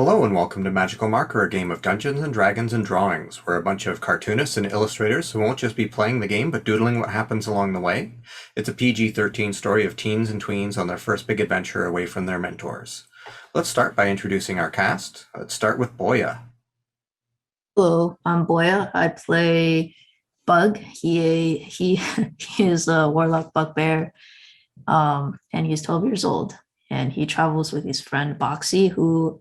Hello and welcome to Magical Marker, a game of Dungeons and Dragons and drawings. We're a bunch of cartoonists and illustrators who won't just be playing the game, but doodling what happens along the way. It's a PG-13 story of teens and tweens on their first big adventure away from their mentors. Let's start by introducing our cast. Let's start with Boya. Hello, I'm Boya. I play Bug. He is a warlock bugbear, and he's 12 years old. And he travels with his friend Boxy, who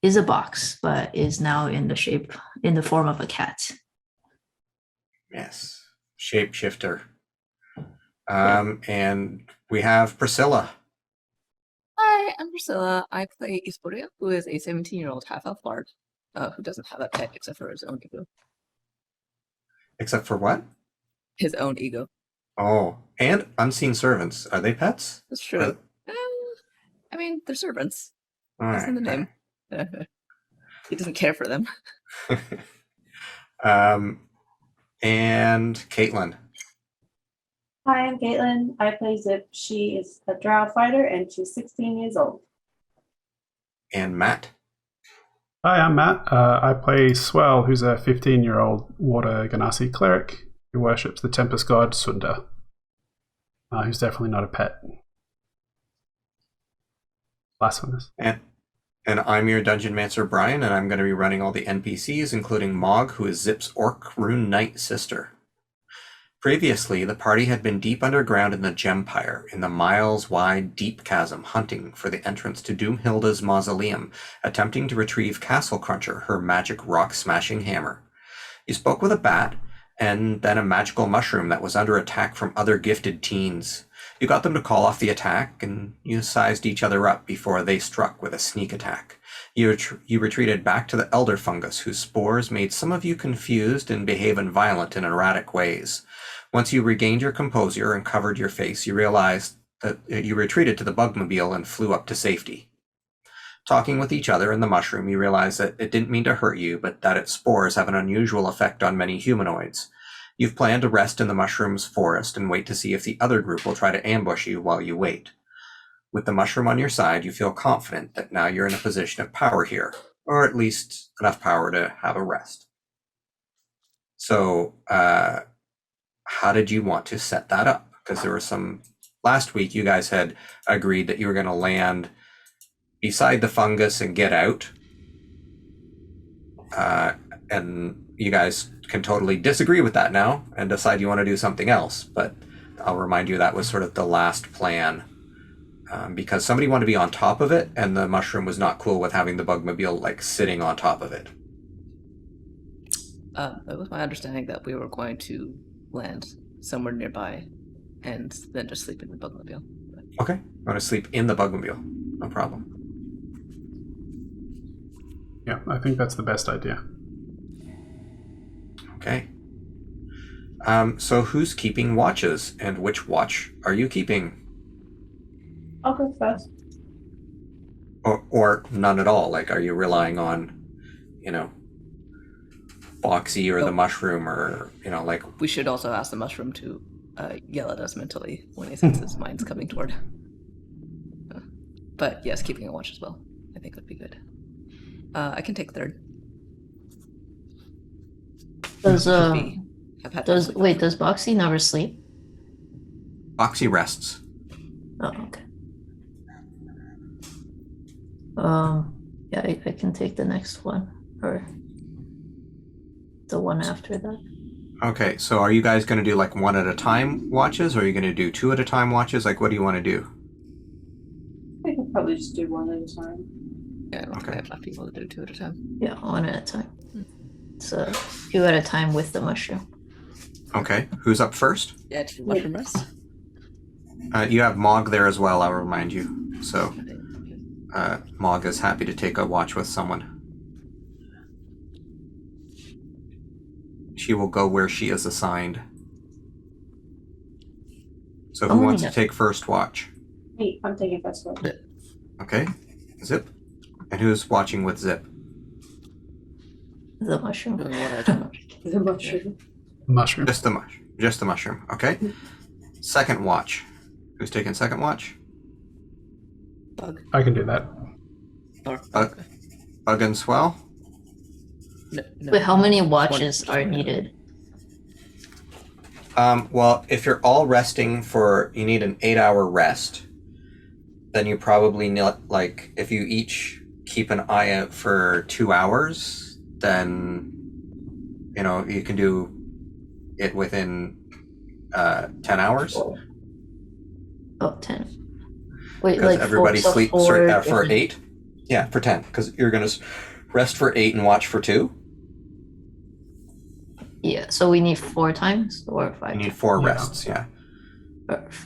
is a box, but is now in the form of a cat. Yes, shapeshifter. And we have Priscilla. Hi, I'm Priscilla. I play Isporia, who is a 17-year-old half-elf bard who doesn't have a pet except for his own ego. Except for what? His own ego. Oh, and unseen servants. Are they pets? That's true. I mean, they're servants. That's in the name. He doesn't care for them. And Caitlin. Hi, I'm Caitlin. I play Zip. She is a drow fighter and she's 16 years old. And Matt. Hi, I'm Matt. I play Swell, who's a 15-year-old water Ganassi cleric who worships the Tempest god Sunda, who's definitely not a pet. Blasphemous. And I'm your Dungeon Master, Brian, and I'm going to be running all the NPCs, including Mog, who is Zip's Orc Rune Knight sister. Previously, the party had been deep underground in the Gempire, in the miles-wide deep chasm, hunting for the entrance to Doomhilda's mausoleum, attempting to retrieve Castle Cruncher, her magic rock-smashing hammer. You spoke with a bat, and then a magical mushroom that was under attack from other gifted teens. You got them to call off the attack, and you sized each other up before they struck with a sneak attack. You retreated back to the elder fungus, whose spores made some of you confused and behaving violent in erratic ways. Once you regained your composure and covered your face, you realized that you retreated to the bugmobile and flew up to safety. Talking with each other in the mushroom, you realized that it didn't mean to hurt you, but that its spores have an unusual effect on many humanoids. You've planned to rest in the mushroom's forest and wait to see if the other group will try to ambush you while you wait. With the mushroom on your side, you feel confident that now you're in a position of power here, or at least enough power to have a rest. So, how did you want to set that up? Because there were some... Last week, you guys had agreed that you were going to land beside the fungus and get out. And you guys can totally disagree with that now and decide you want to do something else. But I'll remind you that was sort of the last plan. Because somebody wanted to be on top of it, and the mushroom was not cool with having the bugmobile like sitting on top of it. It was my understanding that we were going to land somewhere nearby and then just sleep in the bugmobile. Okay, I'm going to sleep in the bugmobile. No problem. Yeah, I think that's the best idea. Okay. So who's keeping watches, and which watch are you keeping? I'll go first. Or none at all? Like, are you relying on, Boxy or the mushroom, or, like... We should also ask the mushroom to yell at us mentally when he senses his mind's coming toward. But yes, keeping a watch as well, I think would be good. I can take third. Does Does Boxy never sleep? Boxy rests. Oh, okay. Yeah, I can take the next one, or the one after that. Okay, so are you guys going to do like one at a time watches, or are you going to do two at a time watches? Like, what do you want to do? We could probably just do one at a time. Yeah, I don't think I have enough people to do two at a time. Yeah, one at a time. So 2 at a time with the mushroom. Okay, who's up first? Yeah, two mushroom rests. You have Mog there as well, I'll remind you. So, Mog is happy to take a watch with someone. She will go where she is assigned. So who wants to take first watch? Hey, I'm taking first one. Okay, Zip. And who's watching with Zip? The mushroom. Doing one at a time. The mushroom. Mushroom. Just the mushroom. Okay. Second watch. Who's taking second watch? Bug. I can do that. Or, Bug. Bug and Swell? No, Wait, how many just watches just are one. needed? Well, if you're all resting you need an 8-hour rest, then you probably need, like, if you each keep an eye out for 2 hours, then, you can do it within 10 hours. Oh, 10. Wait, Because like everybody so sleeps four for different- 8. Yeah, for 10. Because you're going to rest for 8 and watch for 2. Yeah, so we need 4 times or 5 You need times? 4 Yeah. rests, yeah.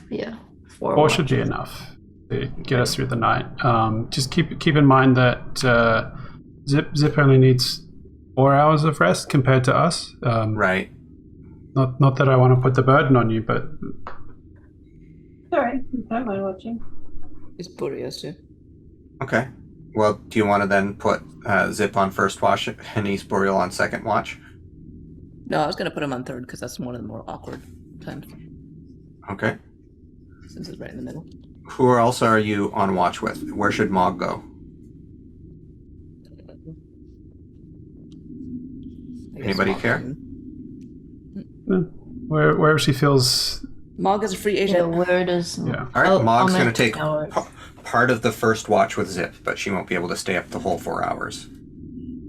Yeah, 4 Four should be watches. enough to get us through the night. Just keep in mind that Zip only needs 4 hours of rest compared to us. Right. Not that I want to put the burden on you, but Sorry, I don't mind watching. It's Boreas too. Okay. Well, do you want to then put Zip on first watch and East Boreal on second watch? No, I was gonna put him on third because that's one of the more awkward times Okay. since it's right in the middle. Who else are you on watch with? Where should Mog go? I guess Anybody Mog care? wherever she feels, Mog is a free Yeah, agent. where does... yeah. All right, I'll Mog's going to make take hours. part of the first watch with Zip, but she won't be able to stay up the whole 4 hours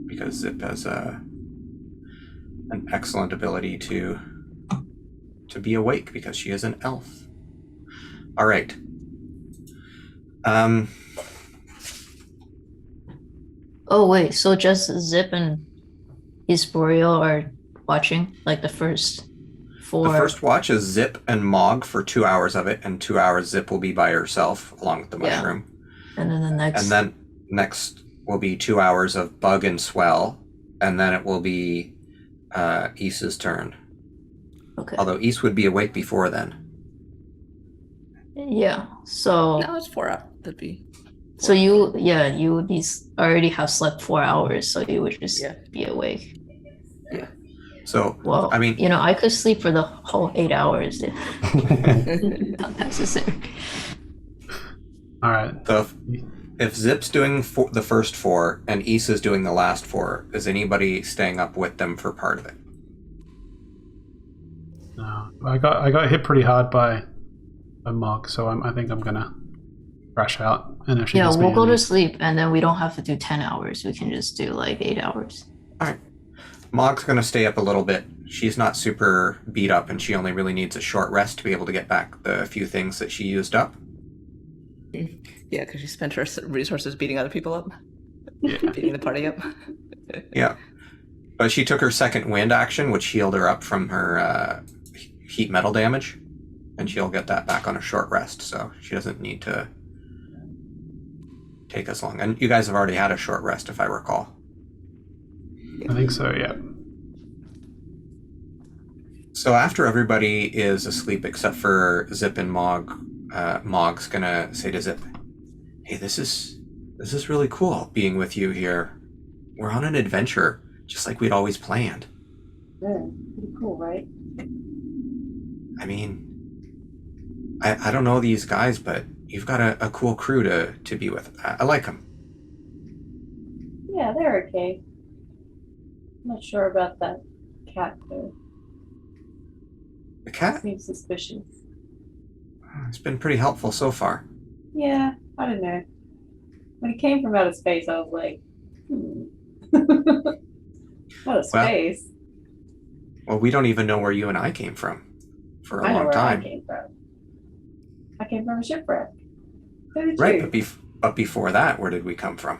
because Zip has an excellent ability to be awake because she is an elf. All right. Oh, wait, so just Zip and East Boreal are watching, like the first 4... The first watch is Zip and Mog for 2 hours of it, and 2 hours Zip will be by herself along with the Yeah. mushroom. And then the next... And then next will be 2 hours of Bug and Swell, and then it will be Issa's turn. Okay. Although Issa would be awake before then. Yeah, so... No, it's 4 hours. That'd be. So you would be already have slept 4 hours, so you would just Yeah. be awake. So, Well, I mean, I could sleep for the whole 8 hours. Not necessary. All right. so if Zip's doing the first 4 and Issa's doing the last 4, is anybody staying up with them for part of it? No, I got hit pretty hard by a Mog, so I think I'm gonna crash out. And if she Yeah, gets me we'll go in to the- sleep, and then we don't have to do 10 hours. We can just do like 8 hours. Mog's going to stay up a little bit. She's not super beat up, and she only really needs a short rest to be able to get back the few things that she used up. Yeah, because she spent her resources beating other people up, Yeah. beating the party up. Yeah. But she took her second wind action, which healed her up from her heat metal damage, and she'll get that back on a short rest, so she doesn't need to take as long. And you guys have already had a short rest, if I recall. I think so. Yeah. So after everybody is asleep except for Zip and Mog, Mog's gonna say to Zip, "Hey, this is really cool being with you here. We're on an adventure, just like we'd always planned. Yeah, pretty cool, right? I mean, I don't know these guys, but you've got a cool crew to be with. I like them. Yeah, they're okay. I'm not sure about that cat though. The cat Seems suspicious. has been pretty helpful so far. Yeah, I don't know. When he came from outer space, I was like, outer space. Well, we don't even know where you and I came from for a I know long where time. I came from. I came from a shipwreck. So did Right, you. but before that, where did we come from?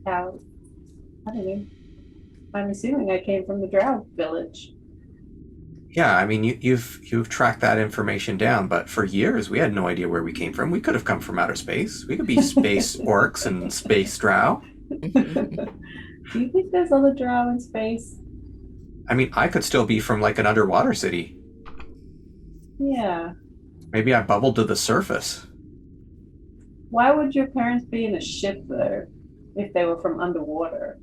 How? I don't know. I'm assuming I came from the Drow village. Yeah, I mean, you've tracked that information down, but for years we had no idea where we came from. We could have come from outer space. We could be space orcs and space drow. Do you think there's other Drow in space? I mean, I could still be from like an underwater city. Yeah. Maybe I bubbled to the surface. Why would your parents be in a ship though, if they were from underwater?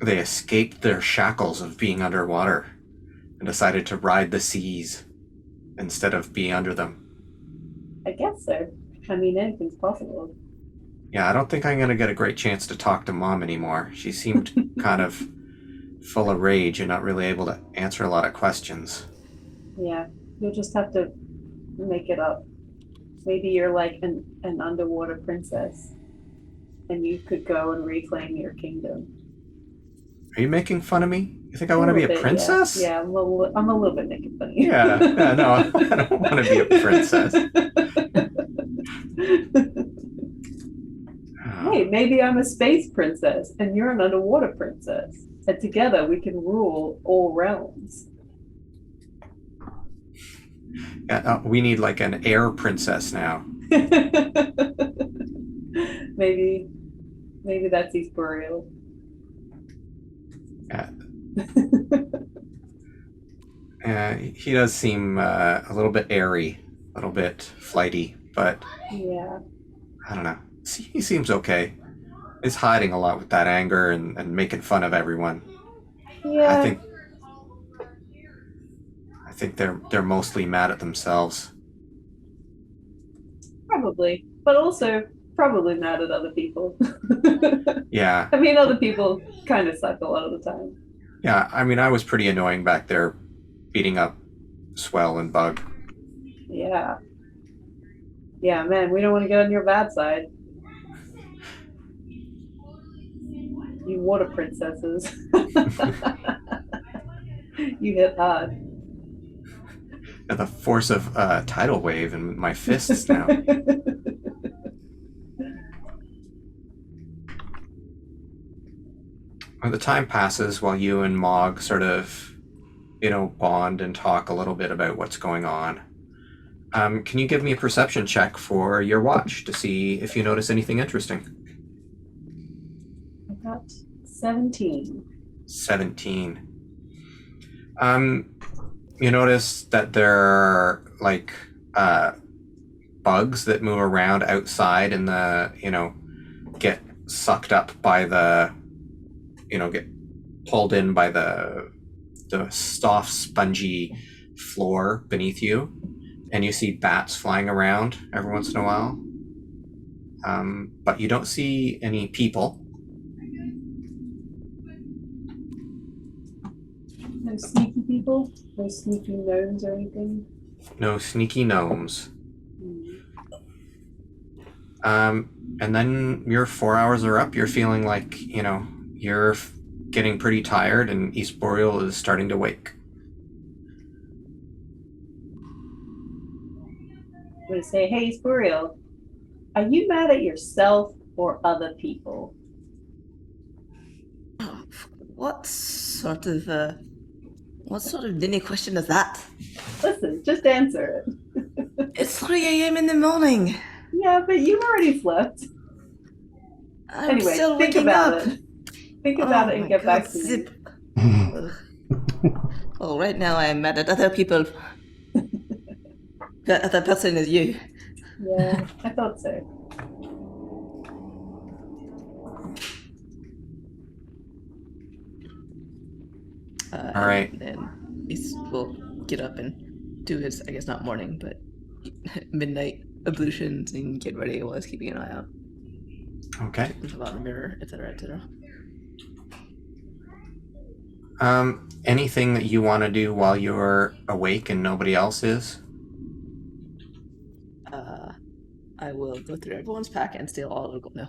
They escaped their shackles of being underwater and decided to ride the seas instead of be under them. I guess so. I mean, anything's possible. Yeah, I don't think I'm gonna get a great chance to talk to Mom anymore. She seemed kind of full of rage and not really able to answer a lot of questions. Yeah, you'll just have to make it up. Maybe you're like an underwater princess, and you could go and reclaim your kingdom. Are you making fun of me? You think I A want to be little a bit, princess? Yeah, I'm a little bit making fun of you. Yeah, no, I don't want to be a princess. Hey, maybe I'm a space princess and you're an underwater princess. And together we can rule all realms. We need like an air princess now. maybe that's Esporio. He does seem a little bit airy, a little bit flighty, but Yeah. I don't know. He seems okay. He's hiding a lot with that anger and making fun of everyone. Yeah. I think they're mostly mad at themselves. Probably. But also probably mad at other people. Yeah. I mean, other people kind of suck a lot of the time. Yeah, I mean, I was pretty annoying back there beating up Swell and Bug. Yeah. Yeah, man, we don't want to get on your bad side. You water princesses. You hit hard. And the force of tidal wave in my fists now. Well, the time passes while you and Mog sort of, bond and talk a little bit about what's going on. Can you give me a perception check for your watch to see if you notice anything interesting? I got 17. 17. You notice that there are like bugs that move around outside in the, get sucked up by the, get pulled in by the soft, spongy floor beneath you. And you see bats flying around every once in a while. But you don't see any people. No sneaky people? No sneaky gnomes or anything? No sneaky gnomes. Hmm. And then your 4 hours are up. You're feeling like, you're getting pretty tired and East Boreal is starting to wake. I'm going to say, hey, Spuriel, are you mad at yourself or other people? What sort of ninny question is that? Listen, just answer it. It's 3 a.m. in the morning. Yeah, but you already slept. I'm Anyway, still think waking about up. it. Think about it and my get back God, to me. Zip. Well, right now I'm mad at other people. The other person is you. Yeah, I thought so. All right. And then he will get up and do his, I guess not morning, but midnight ablutions and get ready while he's keeping an eye out. Okay. Check the mirror, etc., etc. Anything that you want to do while you're awake and nobody else is? I will go through everyone's pack and steal all of the gold. No.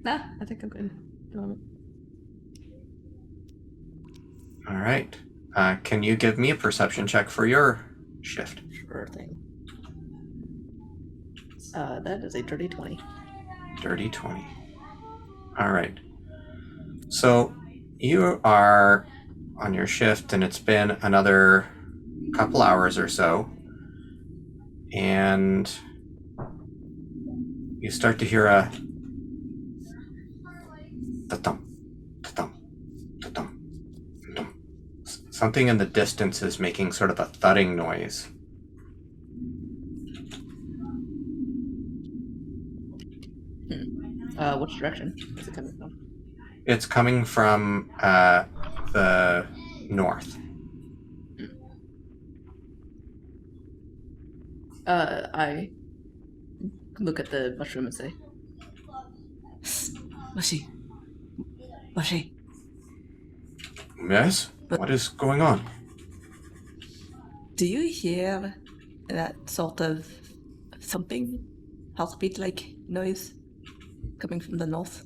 Nah, I think I'm good at the moment. All right. Can you give me a perception check for your shift? Sure thing. That is a dirty 20. Dirty 20. All right. So you are on your shift and it's been another couple hours or so. And you start to hear a ta-thump, ta-thump, ta-thump, ta-thump. Something in the distance is making sort of a thudding noise. Which direction is it coming from? It's coming from the north. I look at the mushroom and say, Mushy. Mushy. Yes? What is going on? Do you hear that sort of thumping, heartbeat-like noise coming from the north?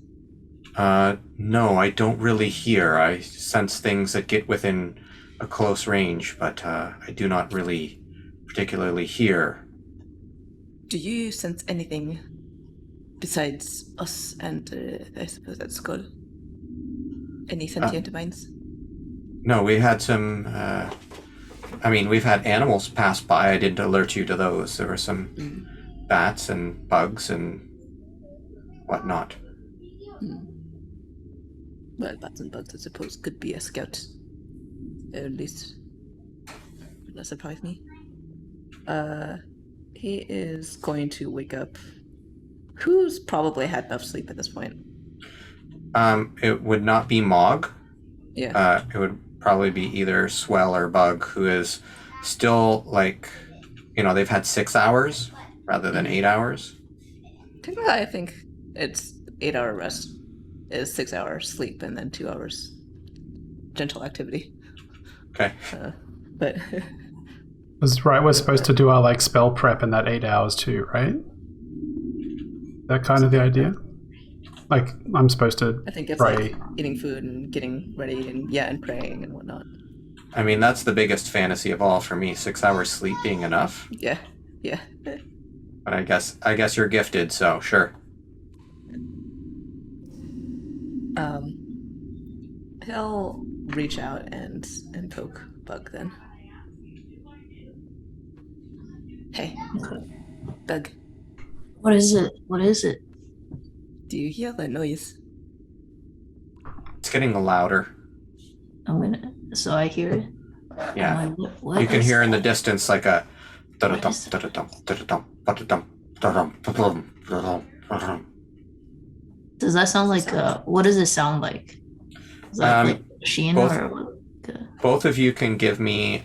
No, I don't really hear. I sense things that get within a close range, but I do not really particularly hear. Do you sense anything besides us and, I suppose, that skull? Any sentient minds? No, we had some, we've had animals pass by. I didn't alert you to those. There were some bats and bugs and whatnot. Well, bats and bugs, I suppose, could be a scout. At least, would not surprise me. He is going to wake up. Who's probably had enough sleep at this point? It would not be Mog. Yeah. It would probably be either Swell or Bug, who is still they've had 6 hours rather than 8 hours. Technically, I think it's 8-hour rest. Is 6 hours sleep and then 2 hours gentle activity. Okay. But That's right. We're supposed to do our spell prep in that 8 hours too, right? That kind of the idea. I'm supposed to I think it's pray. Eating food and getting ready and praying and whatnot. I mean, that's the biggest fantasy of all for me. 6 hours sleep being enough. Yeah. But I guess you're gifted, so sure. He'll reach out and poke Bug then. Hey, Bug, What is it? What is it? do you hear that noise? It's getting louder. So I hear it. Yeah. I'm like, what You can is hear in the that? distance like a What is Does that sound like what does it sound like? Is that like a machine both- or what? Both of you can give me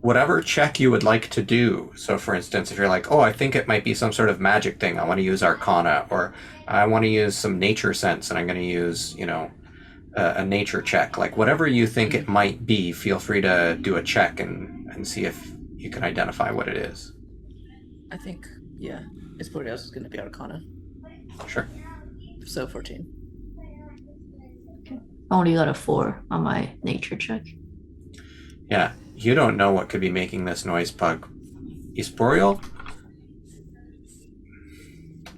whatever check you would like to do. So for instance, if you're like, oh, I think it might be some sort of magic thing, I want to use Arcana, or I want to use some nature sense and I'm going to use, a nature check. Like whatever you think it might be, feel free to do a check and see if you can identify what it is. I think, yeah, Esporios is going to be Arcana. Sure. So 14. I only got a 4 on my nature check. Yeah, you don't know what could be making this noise, Pug. Esporial?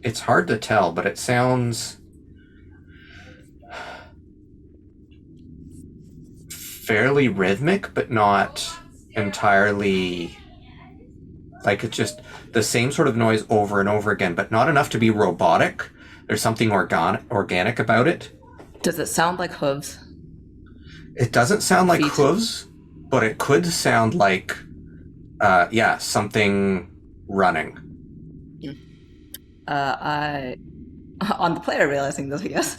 It's hard to tell, but it sounds fairly rhythmic, but not entirely it's just the same sort of noise over and over again, but not enough to be robotic. There's something organic about it. Does it sound like hooves? It doesn't sound like Feet. hooves, but it could sound like, something running. I, on the player realizing this, I guess,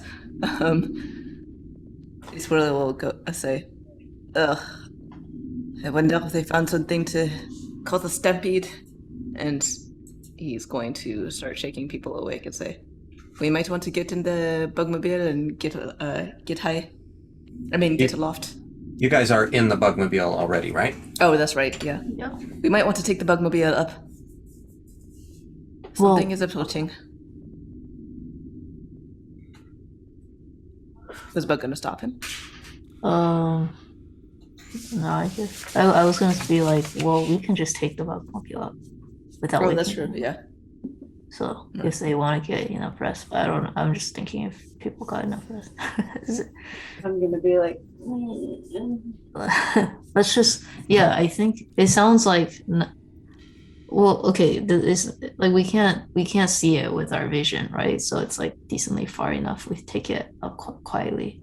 Esporios will go say, ugh, I wonder if they found something to cause a stampede. And he's going to start shaking people awake and say, we might want to get in the bugmobile and get high. Get aloft. You guys are in the bugmobile already, right? Oh, that's right, yeah. Yeah. We might want to take the bugmobile up. Well, Something is approaching. Was Bug gonna stop him? no, I guess I was gonna be like, well, we can just take the bugmobile up without. Oh, waking that's true, them. yeah. So if they want to get enough rest, but I don't know. I'm just thinking if people got enough rest. I'm gonna be like, Let's just, I think it sounds like. Well, okay, this we can't see it with our vision, right? So it's decently far enough. We take it up quietly.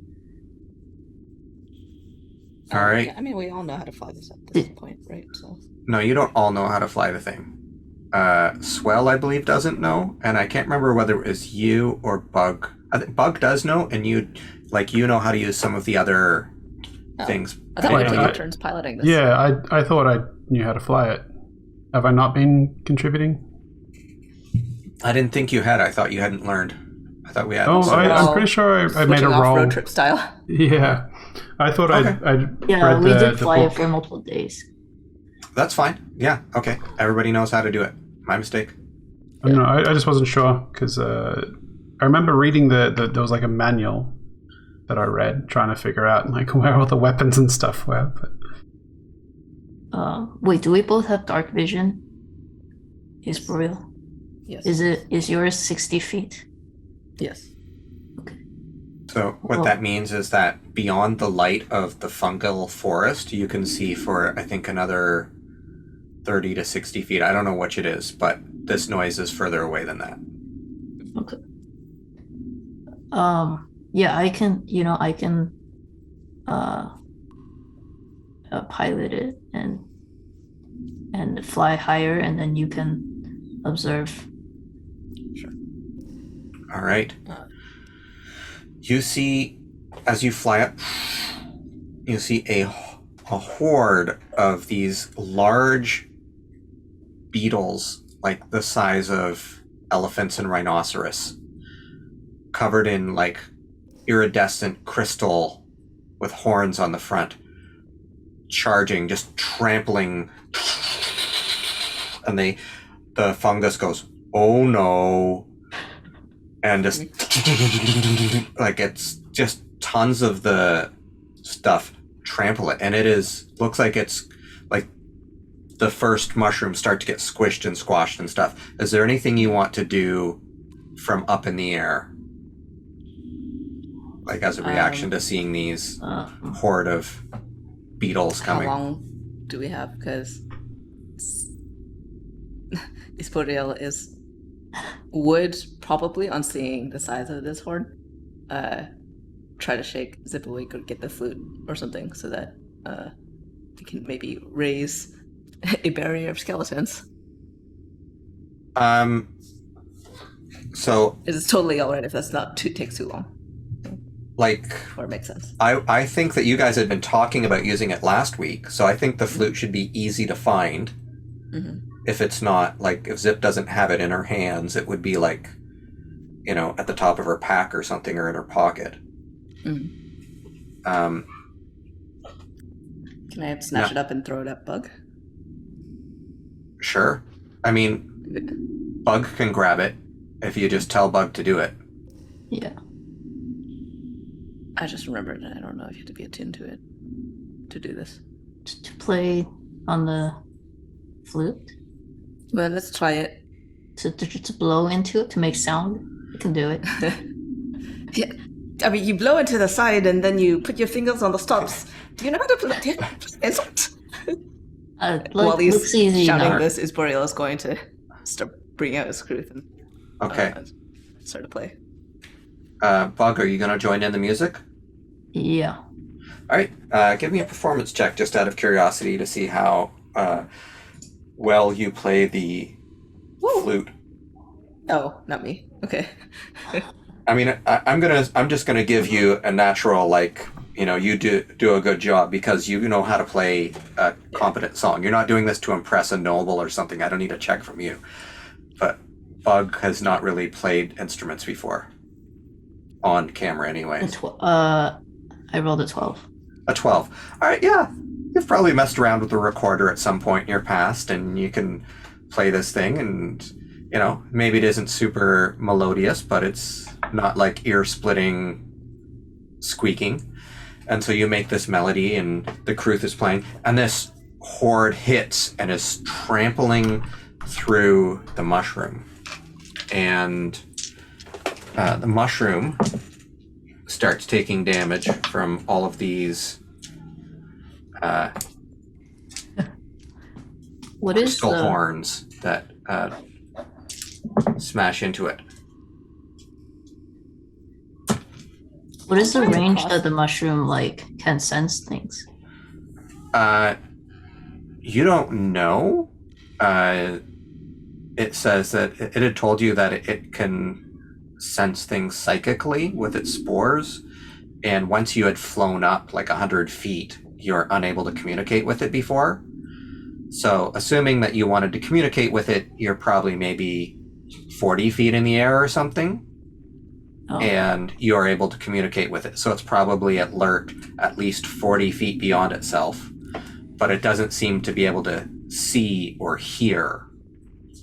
All right. Yeah, we all know how to fly this at this point, right? So No, you don't all know how to fly the thing. Swell, I believe, doesn't know, and I can't remember whether it was you or Bug. I think Bug does know, and you know how to use some of the other things. I thought Wait, we were I- taking turns piloting this. Yeah, I thought I knew how to fly it. Have I not been contributing? I didn't think you had. I thought you hadn't learned. I thought we had. Oh, So we're I'm all pretty sure I made switching a off roll. road trip style. Yeah, I thought Okay. I'd Yeah, read we the did fly it book. for multiple days. That's fine. Yeah. Okay. Everybody knows how to do it. My mistake. I don't know. I just wasn't sure because I remember reading there was like a manual that I read trying to figure out like where all the weapons and stuff were. But Wait, do we both have dark vision? Is Boreal? Yes. Is yours 60 feet? Yes. So what Well- that means is that beyond the light of the fungal forest, you can see for I think another 30 to 60 feet. I don't know which it is, but this noise is further away than that. Okay. Yeah, I can pilot it and fly higher, and then you can observe. All right. Uh. You see, as you fly up, you see a horde of these large beetles, like the size of elephants and rhinoceros, covered in like iridescent crystal with horns on the front, charging, just trampling, and the fungus goes, "Oh no." And just like it's just tons of the stuff trample it, and looks like it's like the first mushrooms start to get squished and squashed and stuff. Is there anything you want to do from up in the air, like as a reaction to seeing these horde of beetles coming? How long do we have? Because Isporiel would probably, on seeing the size of this horde, try to shake Zip awake or get the flute or something so that we can maybe raise a barrier of skeletons. So It's totally alright if that's not takes too long like or makes sense. I think that you guys had been talking about using it last week, so I think the flute should be easy to find. Mm-hmm. If it's not, like, if Zip doesn't have it in her hands, it would be like, you know, at the top of her pack or something, or in her pocket. Can I snatch it up and throw it at Bug? Sure. I mean, Bug can grab it if you just tell Bug to do it. Yeah. I just remembered, I don't know if you have to be attuned to it to do this. To play on the flute, Well, let's try it. to blow into it to make sound. You can do it. Yeah, I mean, you blow into the side and then you put your fingers on the stops. Do you know how to play? While he's looks easy shouting enough. this, Isboriel is going to start bringing out his crute and Okay. start to play. Bug, are you going to join in the music? Yeah. All right. Give me a performance check just out of curiosity to see how well you play the flute. Oh, not me. Okay. I mean, I'm just gonna give you a natural, like, you know, you do a good job because you know how to play a competent song. You're not doing this to impress a noble or something. I don't need a check from you. But Bug has not really played instruments before, on camera anyway. I rolled a 12. A 12. All right, yeah. You've probably messed around with the recorder at some point in your past, and you can play this thing, and, you know, maybe it isn't super melodious, but it's not like ear-splitting squeaking. And so you make this melody, and the Kruth is playing, and this horde hits and is trampling through the mushroom. And the mushroom starts taking damage from all of these What is crystal the horns that smash into it. what is the range that the mushroom can sense things? You don't know. It says that it had told you that it can sense things psychically with its spores, and once you had flown up like 100 feet, you're unable to communicate with it before. So assuming that you wanted to communicate with it, you're probably maybe 40 feet in the air or something, and you're able to communicate with it. So it's probably alert at least 40 feet beyond itself, but it doesn't seem to be able to see or hear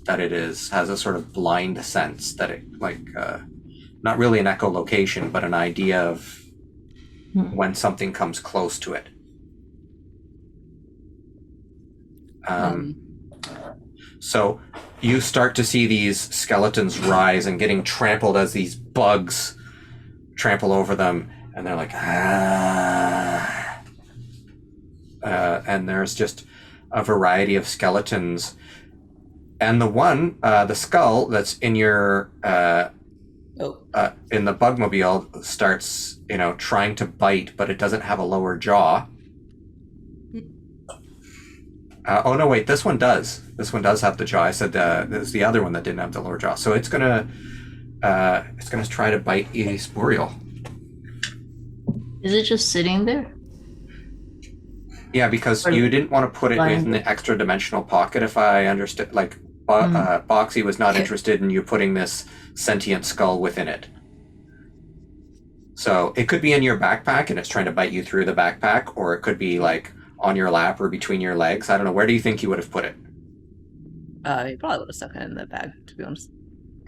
that it has a sort of blind sense that it, like, not really an echolocation, but an idea of when something comes close to it. So you start to see these skeletons rise and getting trampled as these bugs trample over them, and they're like, ah. And there's just a variety of skeletons. And the skull that's in your, in the bugmobile starts, trying to bite, but it doesn't have a lower jaw. Oh no, wait, this one does. This one does have the jaw. I said there's the other one that didn't have the lower jaw. So it's gonna try to bite Espurial. Is it just sitting there? Yeah, because you didn't want to put it in the extra dimensional pocket, if I understood. Like, Boxy was not interested in you putting this sentient skull within it. So it could be in your backpack and it's trying to bite you through the backpack, or it could be like on your lap or between your legs. I don't know. Where do you think you would have put it? He probably would have stuck it in the bag, to be honest.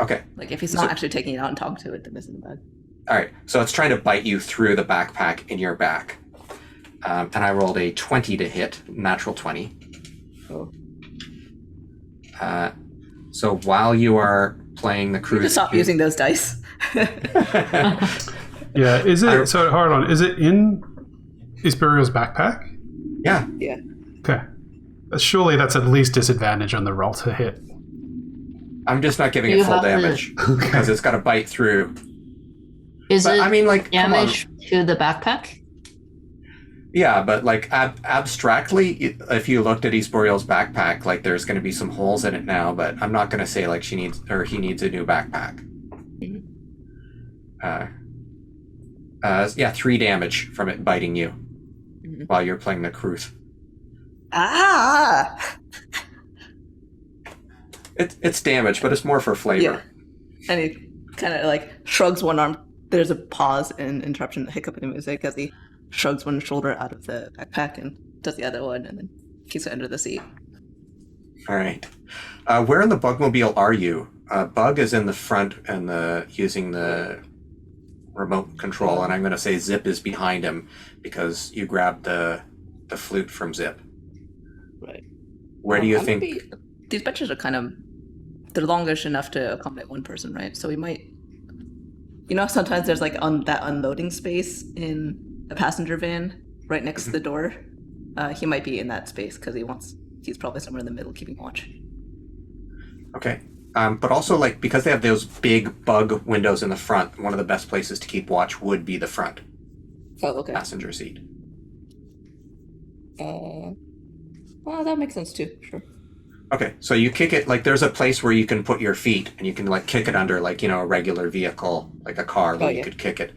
Okay. Like, if he's not actually taking it out and talking to it, then it's in the bag. All right. So it's trying to bite you through the backpack in your back. And I rolled a 20 to hit, natural 20. Oh. So while you are playing the cruise... Just stop using those dice. Yeah, is it... So, hold on. Is it in Espurial's backpack? Yeah. Yeah. Okay. Surely that's at least disadvantage on the roll to hit. I'm just not giving it full damage because it's got to bite through. Is it damage to the backpack? Yeah, but like abstractly, if you looked at Espurial's backpack, like there's going to be some holes in it now, but I'm not going to say like he needs a new backpack. Yeah, 3 damage from it biting you while you're playing the cruise. Ah! It's damage, but it's more for flavor. Yeah. And he kind of like shrugs one arm. There's a pause and interruption, hiccup in the music as he shrugs one shoulder out of the backpack and does the other one and then keeps it under the seat. All right. Where in the bugmobile are you? Bug is in the front and using the remote control, and I'm going to say Zip is behind him because you grabbed the flute from Zip. Right. Where do you think... These benches are they're longish enough to accommodate one person, right? So we might... sometimes there's like that unloading space in a passenger van right next to the door. He might be in that space because he's probably somewhere in the middle keeping watch. Okay. But also, like, because they have those big bug windows in the front, one of the best places to keep watch would be the front passenger seat. Well, that makes sense too, sure. Okay, so you kick it, like, there's a place where you can put your feet, and you can, like, kick it under, like, a regular vehicle, like a car, where you could kick it,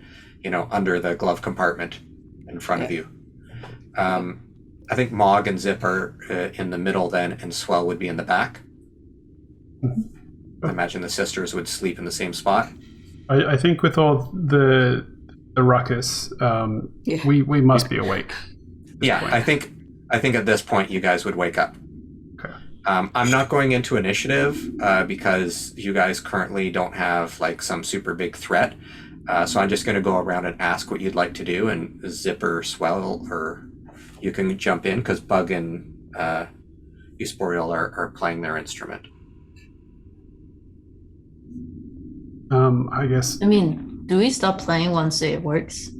under the glove compartment in front of you. I think Mog and Zip are in the middle then, and Swell would be in the back. I imagine the sisters would sleep in the same spot. I think with all the ruckus, we must be awake. Yeah, I think at this point you guys would wake up. Okay. I'm not going into initiative because you guys currently don't have like some super big threat. So I'm just going to go around and ask what you'd like to do, and Zip or Swell, or you can jump in because Bug and Espurial are playing their instrument. I guess. I mean, do we stop playing once it works?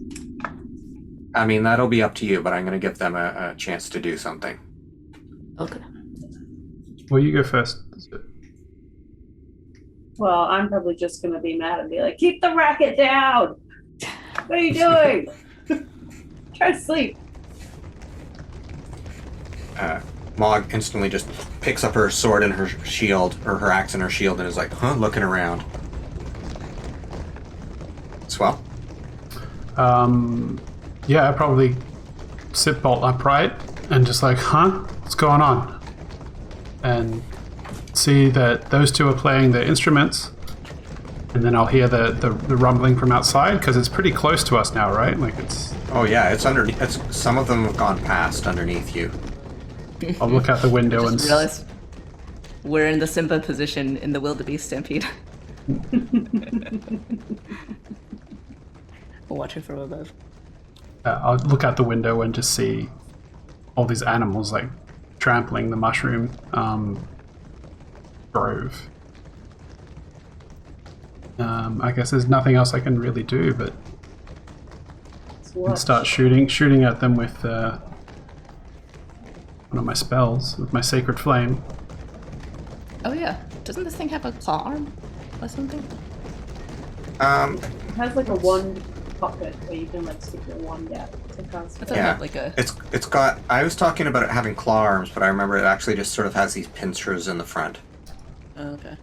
I mean, that'll be up to you, but I'm going to give them a chance to do something. Okay. Well, you go first. Well, I'm probably just going to be mad and be like, keep the racket down! What are you doing? Try to sleep. Mog instantly just picks up her sword and her shield, or her axe and her shield, and is like, looking around. Swell? Yeah, I probably sit bolt upright and just like, huh? What's going on? And see that those two are playing their instruments. And then I'll hear the rumbling from outside because it's pretty close to us now, right? Like it's. Oh yeah, it's underneath. Some of them have gone past underneath you. I'll look out the window and. Just realized we're in the Simba position in the wildebeest stampede. Watching from above. I'll look out the window and just see all these animals like trampling the mushroom grove. I guess there's nothing else I can really do, but and start shooting at them with one of my spells, with my sacred flame. Oh yeah, doesn't this thing have a claw arm or something? It has like a one pocket where you can like stick your wand out to cast. I thought it Yeah, had like a. it's got. I was talking about it having claw arms, but I remember it actually just sort of has these pincers in the front. Oh, okay.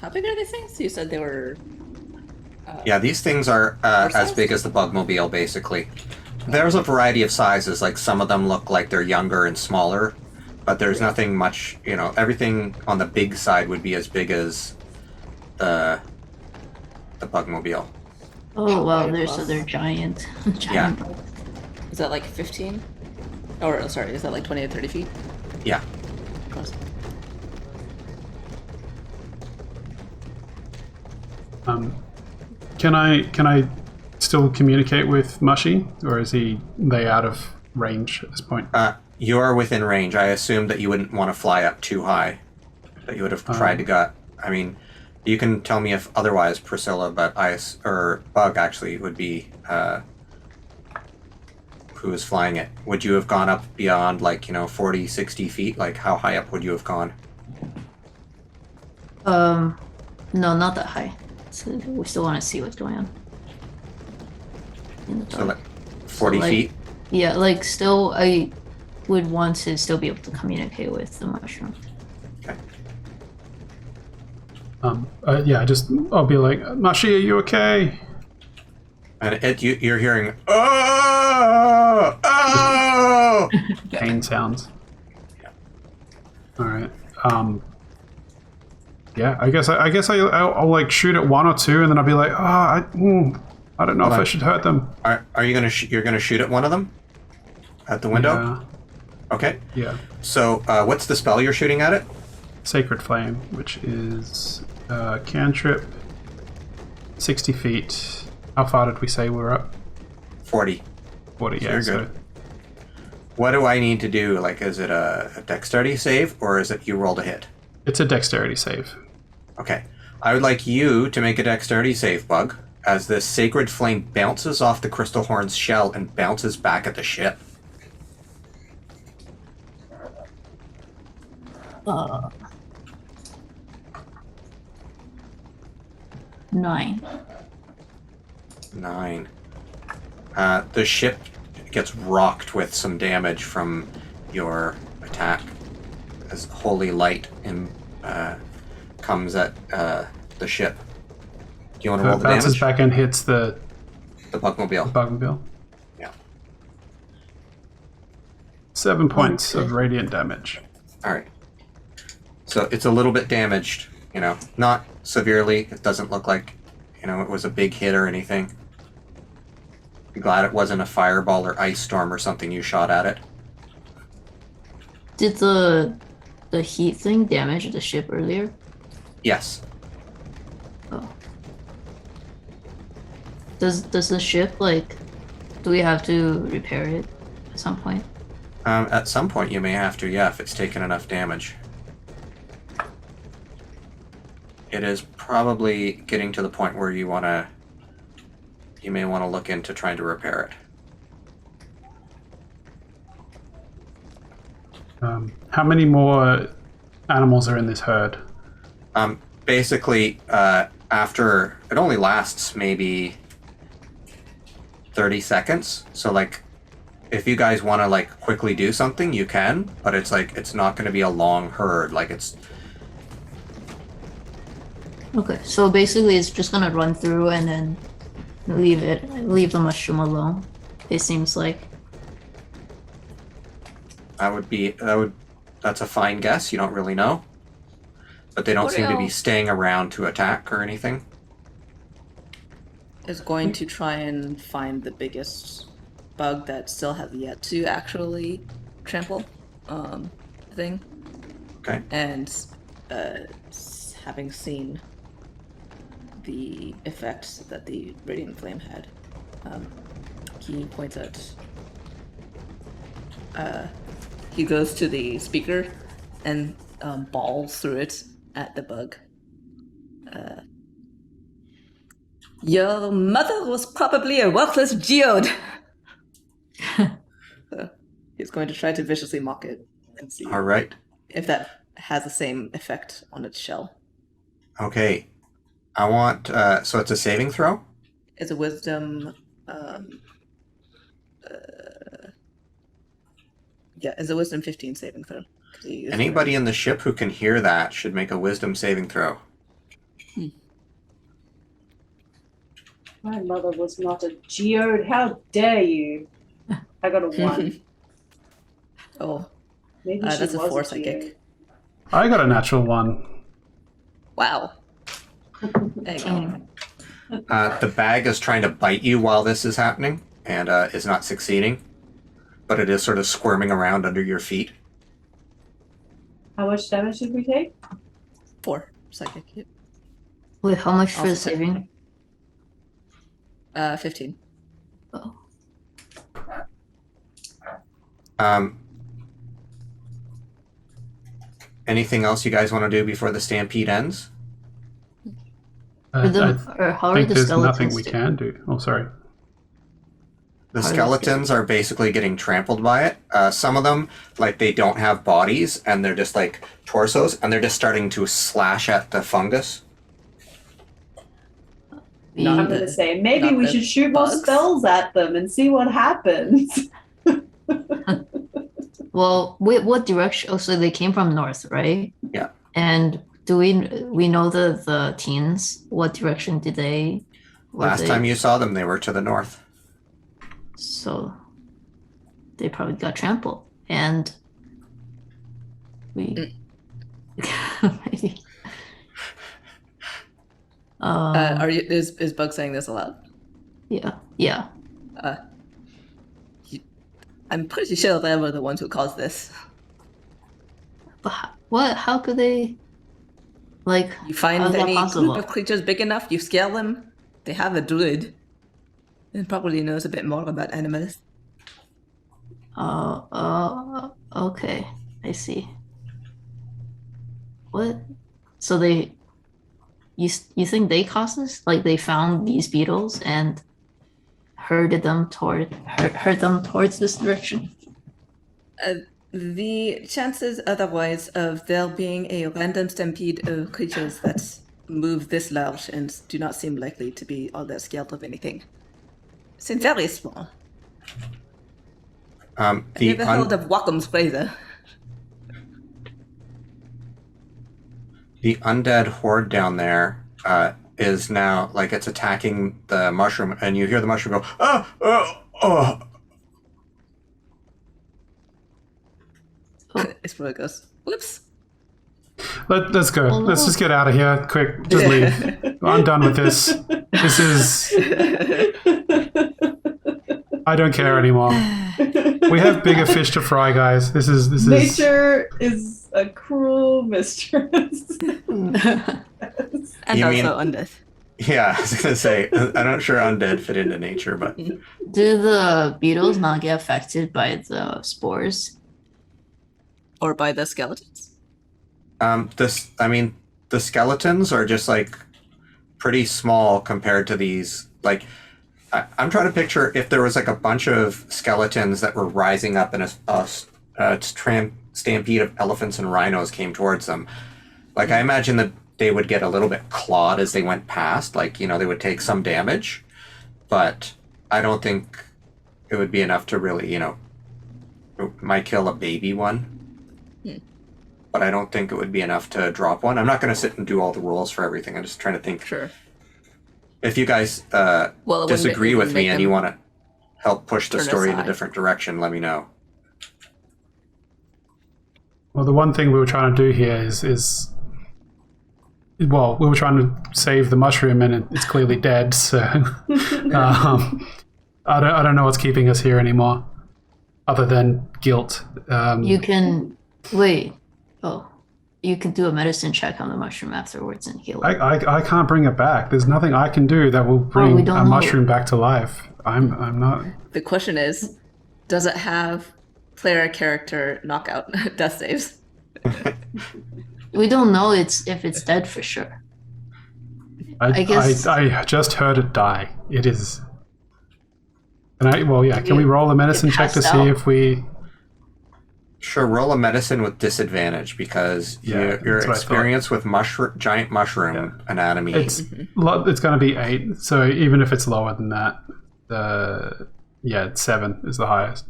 How big are these things? You said they were. Yeah, these things are as Horse-sized? big as the bugmobile, basically. There's a variety of sizes. Like some of them look like they're younger and smaller, but there's nothing much. You know, everything on the big side would be as big as the bugmobile. Oh wow, Very so close. they're giant. Yeah. Giant bugs. Is that like 15? Or sorry, is that like 20 to 30 feet? Yeah. Close. Can I still communicate with Mushy, or is they out of range at this point? You are within range. I assumed that you wouldn't want to fly up too high. That you would have tried to got. I mean, you can tell me if otherwise, Priscilla, but or Bug actually would be who is flying it. Would you have gone up beyond 40, 60 feet? Like how high up would you have gone? No, not that high. So we still want to see what's going on. In the So dark. like 40 like- feet? Yeah, like still, I would want to still be able to communicate with the mushroom. Okay. Yeah, I'll be like, Mushy, are you okay? And you're hearing, oh, oh! Pain sounds. All right. Yeah, I guess I'll like shoot at one or two, and then I'll be like, I don't know if I should hurt them. Are you you're gonna shoot at one of them? At the window? Yeah. Okay. Yeah. So, what's the spell you're shooting at it? Sacred Flame, which is cantrip, 60 feet. How far did we say we're up? 40. 40, yeah. You're good. What do I need to do? Like, is it a dexterity save, or is it you rolled a hit? It's a dexterity save. Okay. I would like you to make a dexterity save, Bug, as this sacred flame bounces off the crystal horn's shell and bounces back at the ship. 9. 9. The ship gets rocked with some damage from your attack as holy light comes at the ship. Do you want to roll the Bounces damage? back and hits the The bugmobile. bugmobile. Yeah. 7 points of radiant damage. All right. So it's a little bit damaged, not severely. It doesn't look like, it was a big hit or anything. Be glad it wasn't a fireball or ice storm or something you shot at it. Did the heat thing damage the ship earlier? Yes. Oh. Does the ship do we have to repair it at some point? At some point you may have to, yeah, if it's taken enough damage. It is probably getting to the point where you may want to look into trying to repair it. How many more animals are in this herd? Basically, after it only lasts maybe 30 seconds. So if you guys want to quickly do something, you can, but it's not going to be a long herd. Okay, so basically it's just gonna run through and then Leave the mushroom alone. It seems like. That's a fine guess. You don't really know. But they don't seem to be staying around to attack or anything. Is going to try and find the biggest bug that still has yet to actually trample thing. Okay. And having seen the effects that the radiant flame had, he points at. He goes to the speaker and balls through it at the bug. Your mother was probably a worthless geode. So he's going to try to viciously mock it and see All right. if that has the same effect on its shell. Okay. I want... so it's a saving throw? It's a wisdom... yeah, it's a wisdom 15 saving throw. Anybody in the ship who can hear that should make a wisdom saving throw. My mother was not a geode. How dare you? I got a 1. Oh, Maybe she that's a was 4 a geode. psychic. I got a natural 1. Wow. There you go. The bag is trying to bite you while this is happening and is not succeeding. But it is sort of squirming around under your feet. How much damage did we take? 4 psychic. Yep. Wait, how much for the Also- saving? 15. Oh. Anything else you guys want to do before the stampede ends? Or how I are think the there's skeletons? nothing we can do. Oh, sorry. The How are the skeletons are basically getting trampled by it. Some of them, like, they don't have bodies, and they're just, like, torsos, and they're just starting to slash at the fungus. We- I'm going to say, maybe not we the should shoot more bugs. spells at them and see what happens. Well, what direction? Oh, so they came from north, right? Yeah. And do we know the teens? What direction did they? Last time you saw them, they were to the north. So they probably got trampled, and we maybe. Is Bug saying this aloud? Yeah. I'm pretty sure they were the ones who caused this. But how could they? Like, You find how's that any possible? group of creatures big enough, you scare them. They have a druid. And probably knows a bit more about animals. Okay, I see. What? So you think they caused this? Like they found these beetles and herded them towards this direction? The chances otherwise of there being a random stampede of creatures that move this large and do not seem likely to be all that scared of anything seem very small. Have you ever heard of Wackham's razor? The undead horde down there is now, like, it's attacking the mushroom, and you hear the mushroom go, oh. It's where it goes. Whoops. Let's go. Oh, no. Let's just get out of here. Quick. Just leave. I'm done with this. This is... I don't care anymore. We have bigger fish to fry, guys. This is... Nature is a cruel mistress. And You mean- also undeath. Yeah, I was going to say, I'm not sure undead fit into nature, but Do the beetles not get affected by the spores? Or by the skeletons. the skeletons are just, like, pretty small compared to these, like, I'm trying to picture if there was, like, a bunch of skeletons that were rising up and a stampede of elephants and rhinos came towards them. Like, I imagine that they would get a little bit clawed as they went past, like, you know, they would take some damage, but I don't think it would be enough to really, you know, it might kill a baby one. But I don't think it would be enough to drop one. I'm not going to sit and do all the rolls for everything. I'm just trying to think. Sure. If you guys Well, it wouldn't disagree it with wouldn't me make and you them want to help push the turn story in a aside. different direction, let me know. Well, the one thing we were trying to do here is well, we were trying to save the mushroom, and it's clearly dead. So I don't know what's keeping us here anymore, other than guilt. You can wait. Oh, you can do a medicine check on the mushroom afterwards and heal it. I can't bring it back. There's nothing I can do that will bring we a don't know. mushroom back to life. I'm not. The question is, does it have player character knockout death saves? We don't know if it's dead for sure. I guess- I just heard it die. It is. Can we roll a medicine check to passed see out. if we? Sure, roll a medicine with disadvantage because Yeah, your that's what I experience with giant mushroom anatomy. It's going to be 8. So even if it's lower than that, 7 is the highest.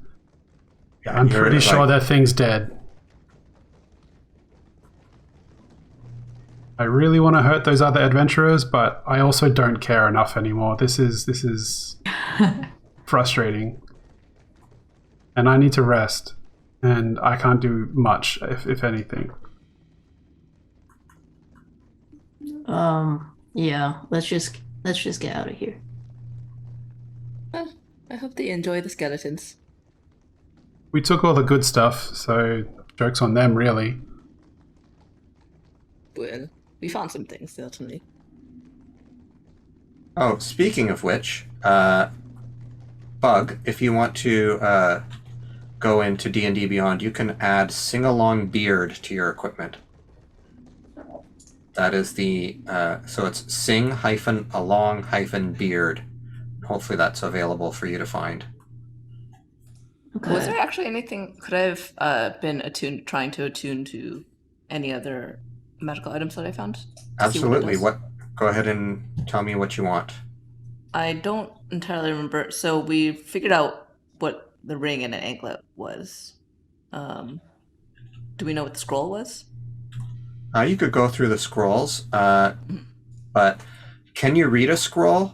I'm you're pretty sure like- that thing's dead. I really want to hurt those other adventurers, but I also don't care enough anymore. This is frustrating, and I need to rest, and I can't do much, if anything. Yeah. Let's just get out of here. I hope they enjoy the skeletons. We took all the good stuff, so joke's on them, really. Well, we found some things, certainly. Oh, speaking of which, Bug, if you want to go into D&D Beyond, you can add Sing-Along Beard to your equipment. That is the, so it's sing-along-beard. Hopefully that's available for you to find. Okay. Was there actually anything? Could I have been trying to attune to any other magical items that I found? To see Absolutely. what? Go ahead and tell me what you want. I don't entirely remember. So we figured out what the ring and an anklet was. Do we know what the scroll was? You could go through the scrolls, but can you read a scroll?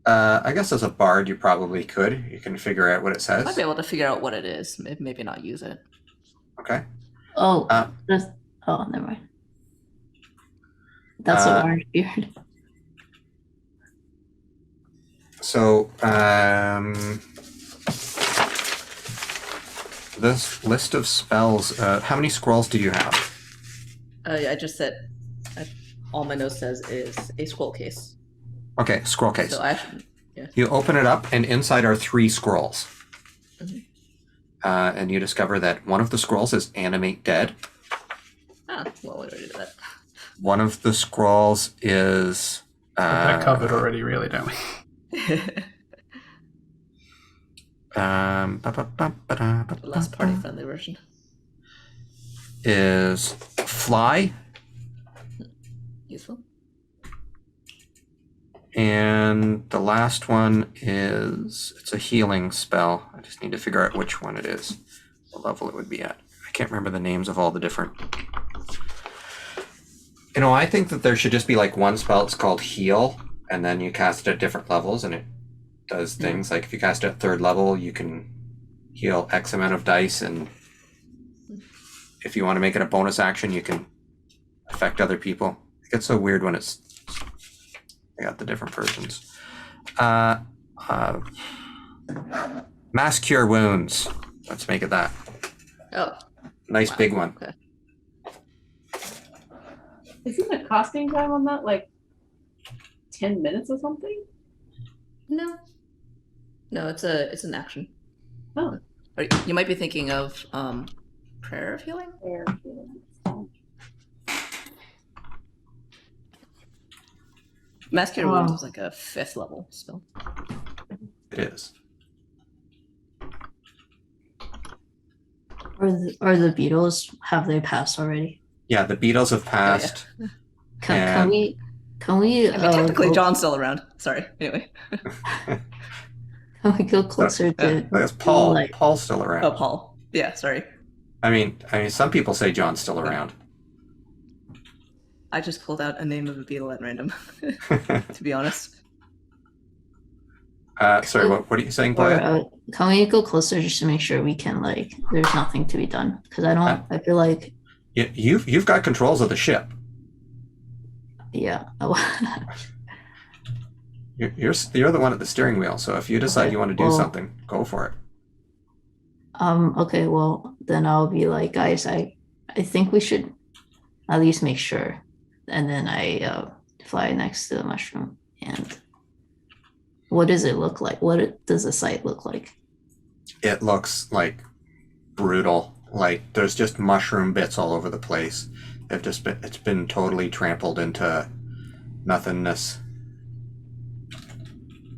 I guess as a bard you probably could. You can figure out what it I might says. be able to figure out what it is. Maybe not use it. Okay. Oh, Uh, never mind. That's an orange beard. So, this list of spells, how many scrolls do you have? I just said, all my notes says is a scroll case. Okay, scroll case. So I should, yeah. You open it up, and inside are 3 scrolls. Mhm. And you discover that one of the scrolls is Animate Dead. Ah, well, we already did that. One of the scrolls is... That covered already, really, don't we? The The less party-friendly version. is Fly, Useful. and the last one is... It's a healing spell. I just need to figure out which one it is, what level it would be at. I can't remember the names of all the different... You know, I think that there should just be like one spell. It's called Heal, and then you cast it at different levels, and it does things. Like if you cast it at 3rd level, you can heal X amount of dice, and if you want to make it a bonus action, you can affect other people. It gets so weird when it's... I got the different versions. Mass Cure Wounds. Let's make it that. Oh, Nice wow. big one. Okay. Isn't the casting time on that like 10 minutes or something? No, it's an action. Oh, Or you might be thinking of prayer of healing. fair. Mass Cure Wounds is like a 5th level spell. It is. Or the Beatles, have they passed already? Yeah, the Beatles have passed. Can And- we I mean, technically, go, John's still around. Sorry. Anyway. can we go closer to That's Paul. like- Paul's still around. Oh, Paul. Yeah, sorry. I mean, some people say John's still around. I just pulled out a name of a beetle at random, to be honest. Sorry, what are you saying, Or Boya? can we go closer just to make sure we can like? There's nothing to be done because I don't. I feel like You've got controls of the ship. yeah. You're the one at the steering wheel. So if you decide Okay, you want to do well- something, go for it. Okay. Well, then I'll be like, guys, I think we should at least make sure, and then I fly next to the mushroom. And what does it look like? Does the site look like? It looks like brutal. Like there's just mushroom bits all over the place. It's been totally trampled into nothingness.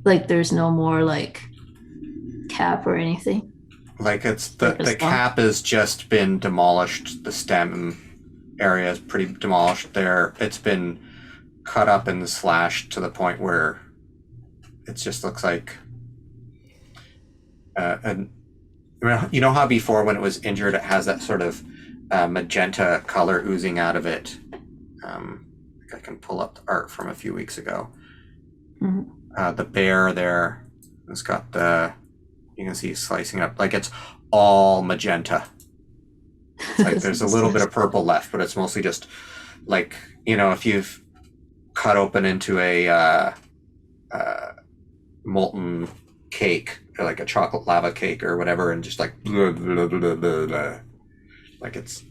Like there's no more like cap or anything. Like it's Like a the slump? cap has just been demolished. The stem area is pretty demolished there. It's been cut up and slashed to the point where it just looks like and you know how before when it was injured it has that sort of magenta color oozing out of it. I can pull up the art from a few weeks ago. Mhm. The bear there has got you can see slicing up like it's all magenta. It's like there's a little bit of purple left, but it's mostly just like, you know, if you've cut open into a molten cake or like a chocolate lava cake or whatever and just like blah, blah, blah, blah, blah. Like it's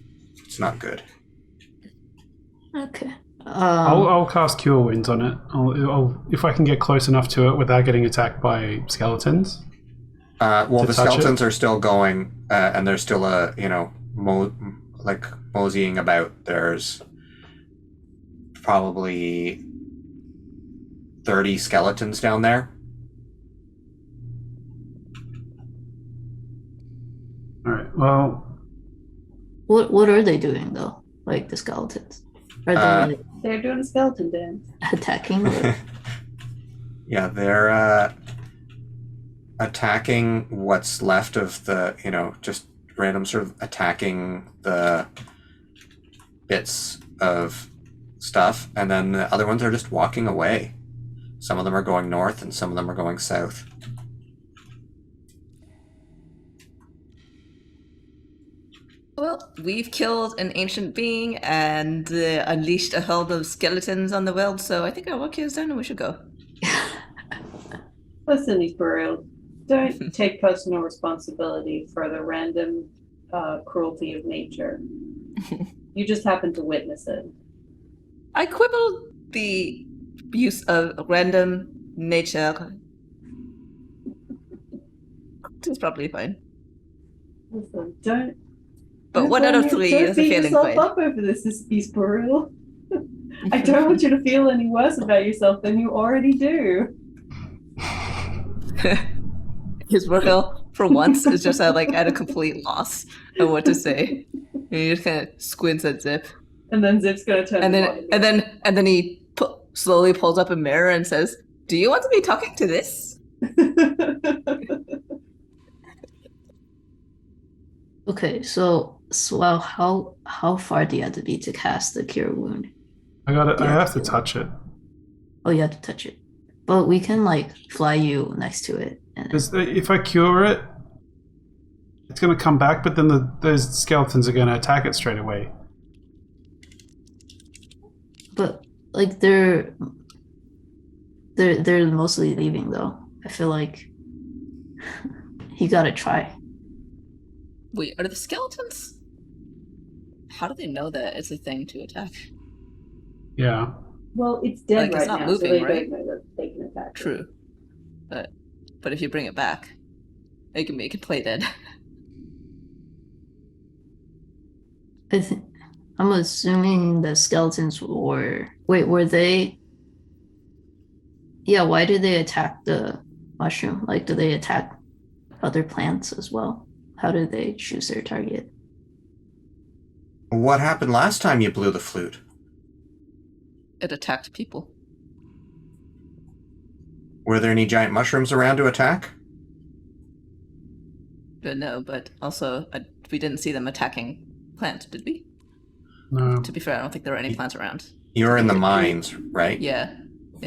not good. Okay. I'll cast Cure Wounds on it. I'll if I can get close enough to it without getting attacked by skeletons. Well, To the touch skeletons are still going, and there's still like moseying about. There's probably 30 skeletons down there. All right. Well, What are they doing though? Like the skeletons? Are they They're doing a skeleton dance. attacking? Or- Yeah, they're attacking what's left of the, just random sort of attacking the bits of stuff, and then the other ones are just walking away. Some of them are going north and some of them are going south. Well, we've killed an ancient being and unleashed a horde of skeletons on the world, so I think our work here is done and we should go. Listen, Ethereal, don't take personal responsibility for the random cruelty of nature. You just happen to witness it. I quibble the use of random nature. It's probably fine. Listen, don't. But don't 1 out of blame 3 don't is a beat failing yourself point. up over this, Ethereal. I don't want you to feel any worse about yourself than you already do. His Royal, for once, is just at a complete loss of what to say. And he just kind of squints at Zip, And then Zip's gonna turn. and to then he slowly pulls up a mirror and says, "Do you want to be talking to this?" okay, so how far do you have to be to cast the cure wound? I got it. I Yeah. have to touch it. Oh, you have to touch it. But we can like fly you next to it. And Because if I cure it, it's going to come back, but then those skeletons are going to attack it straight away. but like they're mostly leaving though. I feel like you gotta try. Wait, are the skeletons? How do they know that it's a thing to attack? Yeah. Well, it's dead Like, it's right not now, moving, so they right? don't know that they can attack. it. True, but if you bring it back, it can make it play dead. I'm assuming the skeletons were. Wait, were they? Yeah, why did they attack the mushroom? Like, do they attack other plants as well? How do they choose their target? What happened last time you blew the flute? It attacked people. Were there any giant mushrooms around to attack? But no, but also we didn't see them attacking plants, did we? No. To be fair, I don't think there were any plants around. You were in the mines, right? Yeah.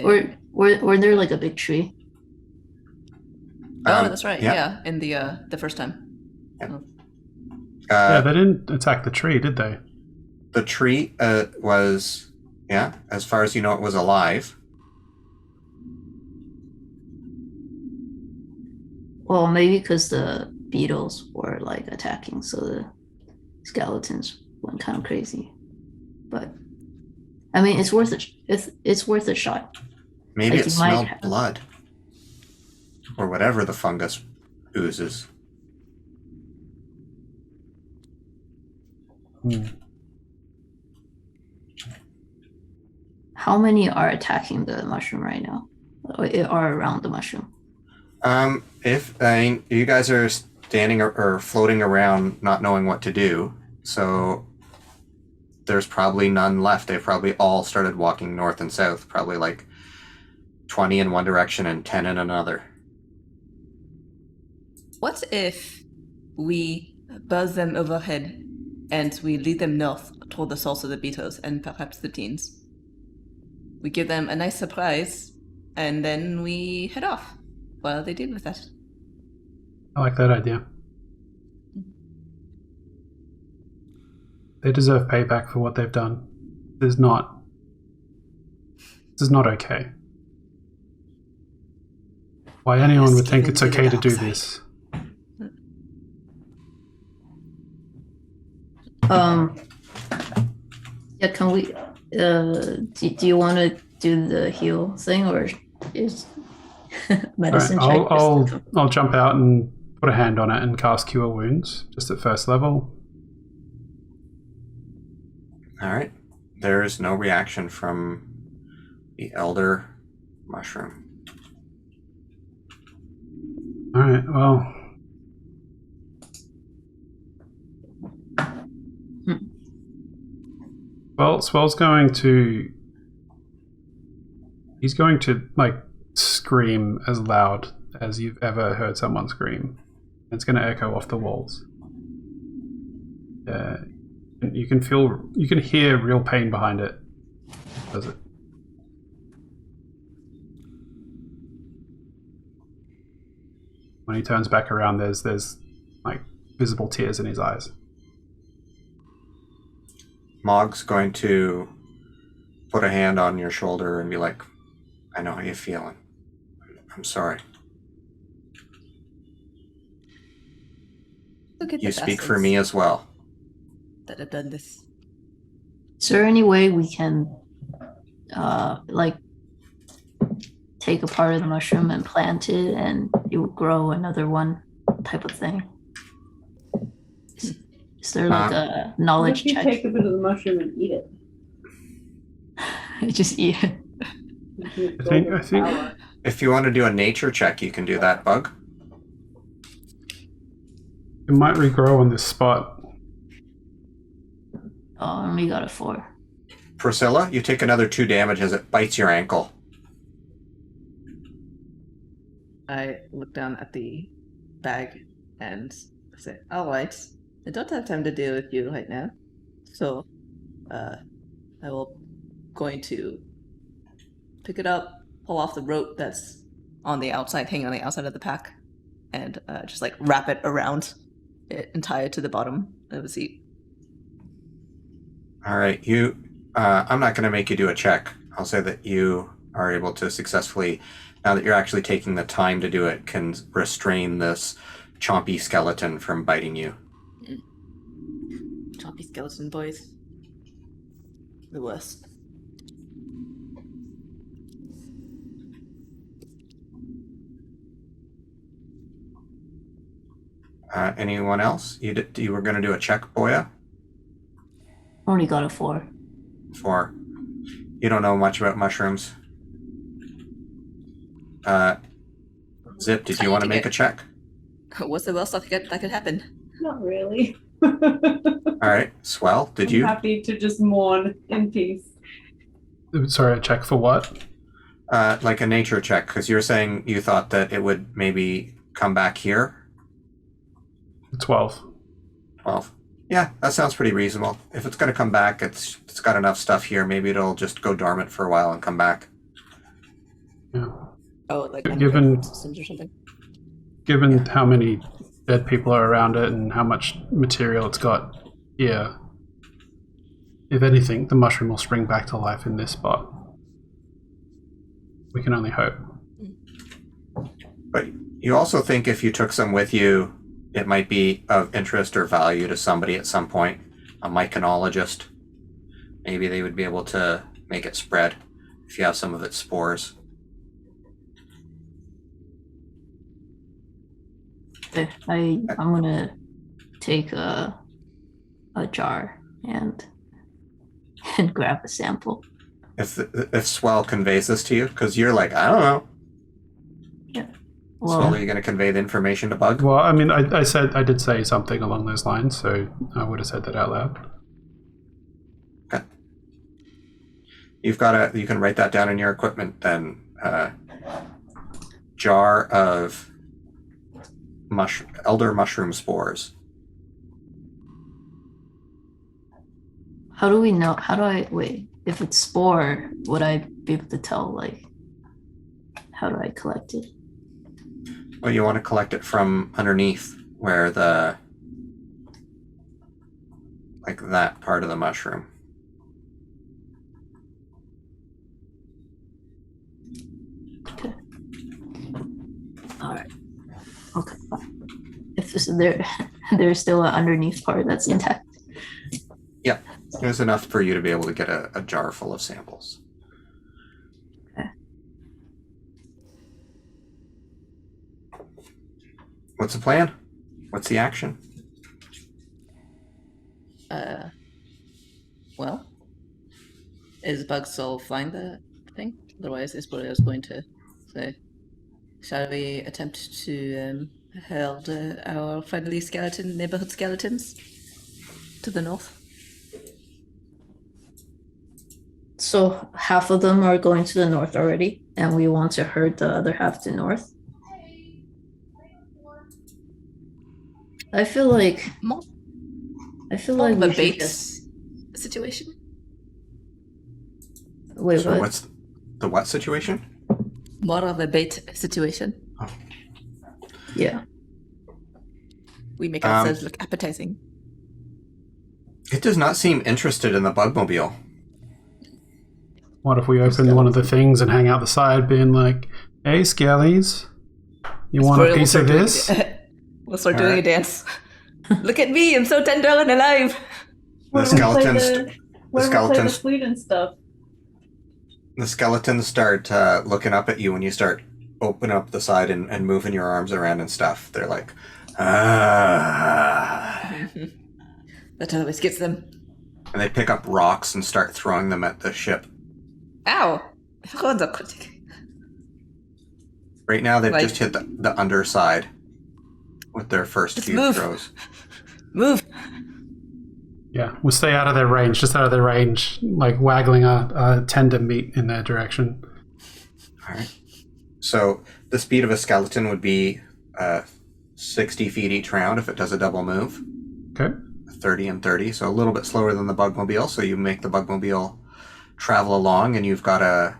Or were there like a big tree? Oh, that's right. yeah. Yeah, in the first time. Yeah, they didn't attack the tree, did they? The tree was, yeah, as far as you know, it was alive. Well, maybe because the beetles were like attacking, so the skeletons went kind of crazy. But I mean, it's worth it. It's worth a shot. Maybe Like, it you might smelled have- blood. Or whatever the fungus oozes. How many are attacking the mushroom right now, or around the mushroom? If I mean, you guys are standing or floating around, not knowing what to do, so there's probably none left. They've probably all started walking north and south, probably like 20 in one direction and 10 in another. What if we buzz them overhead and we lead them north toward the source of the beetles and perhaps the teens? We give them a nice surprise and then we head off while they deal with that. I like that idea. They deserve payback for what they've done. This is not okay. Why anyone would think it's okay to do this? Yeah, can we? Do you want to do the heal thing, or is medicine check? I'll jump out and put a hand on it and cast Cure Wounds just at first level. All right. There is no reaction from the elder mushroom. All right. Well. Well, Swell's going to. He's going to like scream as loud as you've ever heard someone scream. It's going to echo off the walls. You can hear real pain behind it. Does it? When he turns back around, there's like visible tears in his eyes. Mog's going to put a hand on your shoulder and be like, I know how you're feeling. I'm sorry. Look at You the speak for bastards me as well. that have done this. Is there any way we can, like, take a part of the mushroom and plant it, and it will grow another one, type of thing? Is there like a What knowledge if you check? take a bit of the mushroom and eat it? Just eat it. I think- If you want to do a nature check, you can do that, Bug. It might regrow on this spot. Oh, I only got a 4. Priscilla, you take another 2 damage as it bites your ankle. I look down at the bag and say, alright, I don't have time to deal with you right now. So, I will going to pick it up, pull off the rope that's on the outside, hanging on the outside of the pack, and just like wrap it around it and tie it to the bottom of the seat. All right, I'm not going to make you do a check. I'll say that you are able to successfully, now that you're actually taking the time to do it, can restrain this chompy skeleton from biting you. Chompy skeleton boys. The worst. Anyone else? You were going to do a check, Boya? Only got a 4. You don't know much about mushrooms. Zip, did you want to make a check? What's the worst that could happen? Not really. All right, Swell, did you? I'm happy to just mourn in peace. Sorry, a check for what? Like a nature check, because you were saying you thought that it would maybe come back here. 12. 12. Yeah, that sounds pretty reasonable. If it's going to come back, it's got enough stuff here. Maybe it'll just go dormant for a while and come back. Yeah. Oh, like Given- systems or something? given how many dead people are around it and how much material it's got here, if anything, the mushroom will spring back to life in this spot. We can only hope. But you also think if you took some with you, it might be of interest or value to somebody at some point, a myconologist. Maybe they would be able to make it spread if you have some of its spores. Okay, I'm gonna take a jar and grab a sample. If Swell conveys this to you, because you're like, I don't know. Well, Swell, are you going to convey the information to Bug? Well, I mean, I did say something along those lines, so I would have said that out loud. Okay. You can write that down in your equipment then. Jar of elder mushroom spores. how do we know? Wait, if it's spore, would I be able to tell, like, how do I collect it? Well, you want to collect it from underneath where that part of the mushroom. Okay. All right. Okay. If there's still an underneath part that's intact. Yeah, there's enough for you to be able to get a jar full of samples. Okay. What's the plan? What's the action? Well, is Bug still flying the thing? Otherwise, Isboria is going to say, shall we attempt to hold our friendly neighborhood skeletons to the north? So half of them are going to the north already, and we want to herd the other half to north. I feel like More we of a should bait just situation? wait. So What? what's the what situation? More of a bait situation. Yeah. We make ourselves look appetizing. It does not seem interested in the Bugmobile. What if we open one of the things and hang out the side, being like, "Hey, Skellies, you want a piece of this?" We'll start doing a dance. Look at me, I'm so tender and alive. The skeletons. When we play the skeletons- flute and stuff. The skeletons start looking up at you when you start open up the side and moving your arms around and stuff. They're like, ah. That always gets them. And they pick up rocks and start throwing them at the ship. Ow! Right now, they've Like- just hit the underside with their first Just few move. throws. Move! Yeah, we'll stay out of their range, just out of their range, like waggling our tender meat in their direction. All right. So the speed of a skeleton would be 60 feet each round if it does a double move. Okay. 30 and 30, so a little bit slower than the Bugmobile. So you make the Bugmobile travel along, and you've got a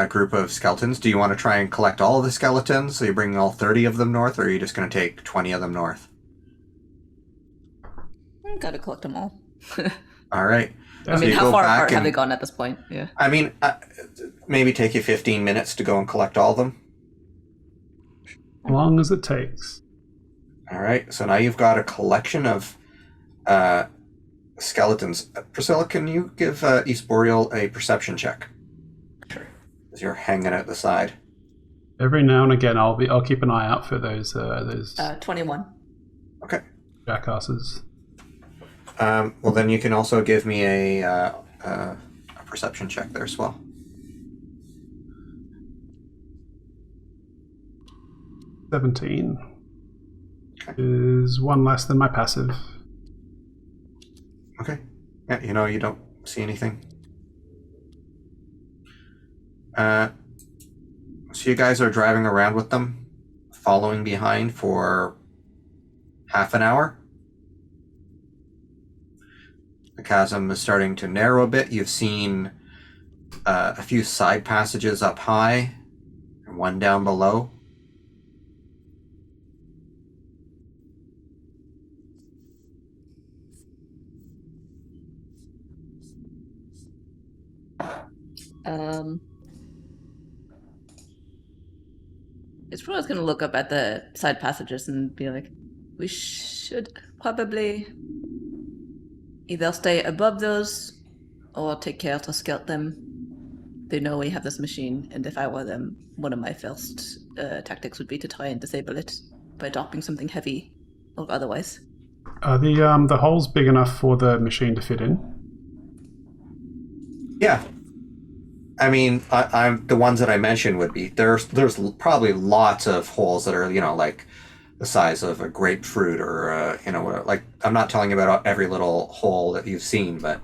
group of skeletons. Do you want to try and collect all of the skeletons? So you're bringing all 30 of them north, or are you just going to take 20 of them north? Gotta collect them all. All right. I So mean, you how go far back apart have and- they gone at this point? Yeah. I mean, maybe take you 15 minutes to go and collect all of them. As long as it takes. All right. So now you've got a collection of skeletons. Priscilla, can you give East Boreal a perception check? Sure. As you're hanging out the side. Every now and again, I'll keep an eye out for those 21. Okay. jackasses. Well, then you can also give me a perception check there as well. 17 is one less than my passive. Okay. Yeah, you don't see anything. So you guys are driving around with them, following behind for half an hour. The chasm is starting to narrow a bit. You've seen a few side passages up high and one down below. It's probably going to look up at the side passages and be like, we should probably either stay above those or take care to scout them. They know we have this machine, and if I were them, one of my first tactics would be to try and disable it by dropping something heavy or otherwise. Are the holes big enough for the machine to fit in? Yeah. I mean, I'm the ones that I mentioned would be there's probably lots of holes that are like the size of a grapefruit or like I'm not telling you about every little hole that you've seen, but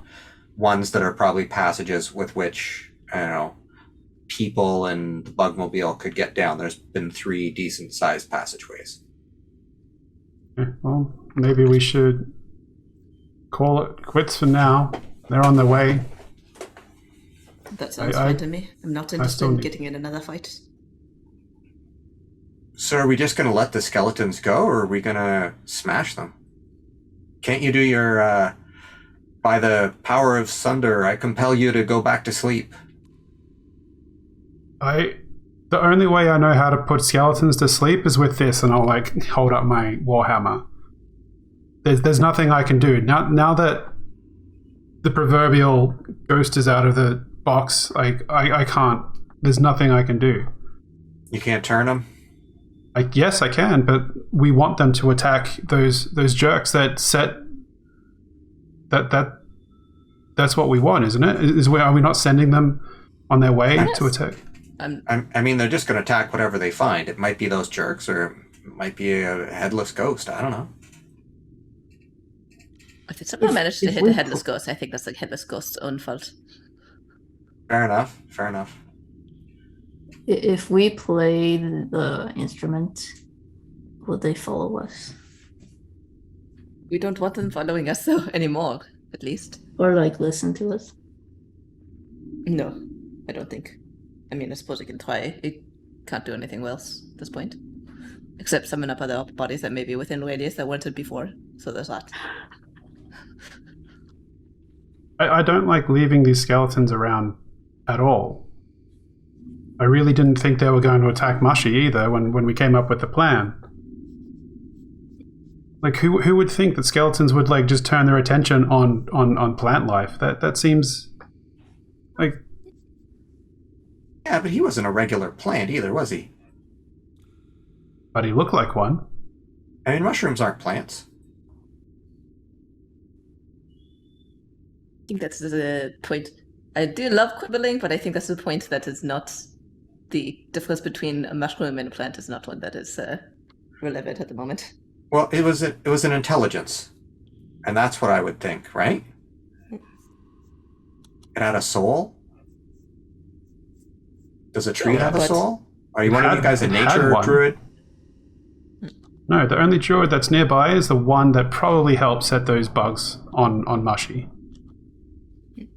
ones that are probably passages with which people and the bugmobile could get down. There's been 3 decent sized passageways. Okay, well, maybe we should call it quits for now. They're on their way. That sounds fine to me. I'm not interested in getting in another fight. So are we just going to let the skeletons go, or are we going to smash them? Can't you do your, by the power of Sunder, I compel you to go back to sleep? The only way I know how to put skeletons to sleep is with this, and I'll hold up my warhammer. There's nothing I can do. Now that the proverbial ghost is out of the box, I can't. There's nothing I can do. You can't turn them? Yes, I can, but we want them to attack those jerks that set that's what we want, isn't it? Are we not sending them on their way to attack? I mean, they're just going to attack whatever they find. It might be those jerks, or it might be a headless ghost. I don't know. If it's somehow managed to hit a headless ghost, I think that's headless ghost's own fault. Fair enough. If we play the instrument, will they follow us? We don't want them following us though anymore, at least. Or listen to us? No, I don't think. I mean, I suppose I can try. It can't do anything else at this point. Except summon up other bodies that may be within radius that weren't before. So there's that. I don't like leaving these skeletons around at all. I really didn't think they were going to attack Mushy either when we came up with the plan. Who would think that skeletons would just turn their attention on plant life? That seems like... Yeah, but he wasn't a regular plant either, was he? But he looked like one. I mean, mushrooms aren't plants. I think that's the point. I do love quibbling, but I think that's the point that is not the difference between a mushroom and a plant is not one that is relevant at the moment. Well, it was an intelligence, and that's what I would think, right? It had a soul. Does a tree have a soul? Are you one of you guys a nature druid? No, the only druid that's nearby is the one that probably helped set those bugs on Mushy.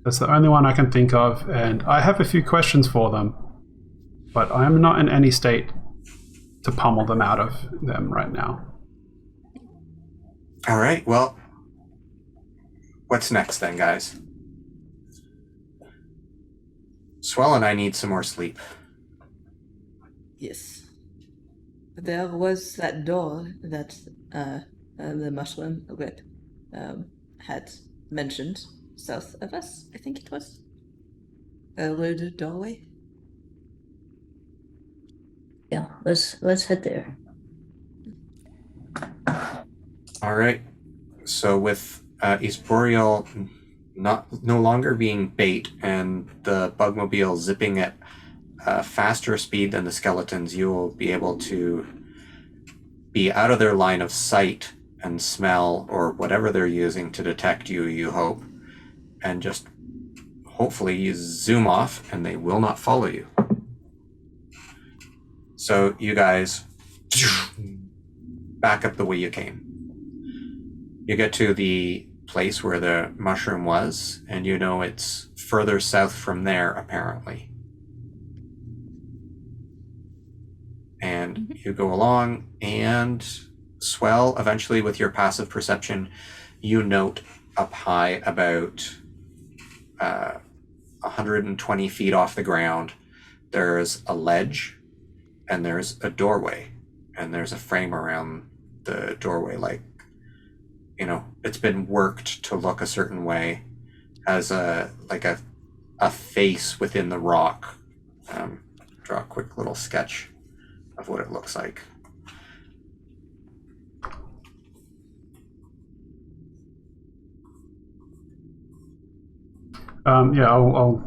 That's the only one I can think of, and I have a few questions for them, but I am not in any state to pummel them out of them right now. All right, well, what's next then, guys? Swell and I need some more sleep. Yes. There was that door that the mushroom rip had mentioned south of us, I think it was. A wood doorway. Yeah, let's head there. All right. So with East Boreal no longer being bait and the bugmobile zipping at a faster speed than the skeletons, you will be able to be out of their line of sight and smell or whatever they're using to detect you, you hope, and just hopefully you zoom off and they will not follow you. So you guys back up the way you came. You get to the place where the mushroom was, and you know it's further south from there, apparently. And you go along, and Swell, eventually with your passive perception, you note up high about 120 feet off the ground, there's a ledge, and there's a doorway, and there's a frame around the doorway, like, it's been worked to look a certain way, has a face within the rock. Draw a quick little sketch of what it looks like. I'll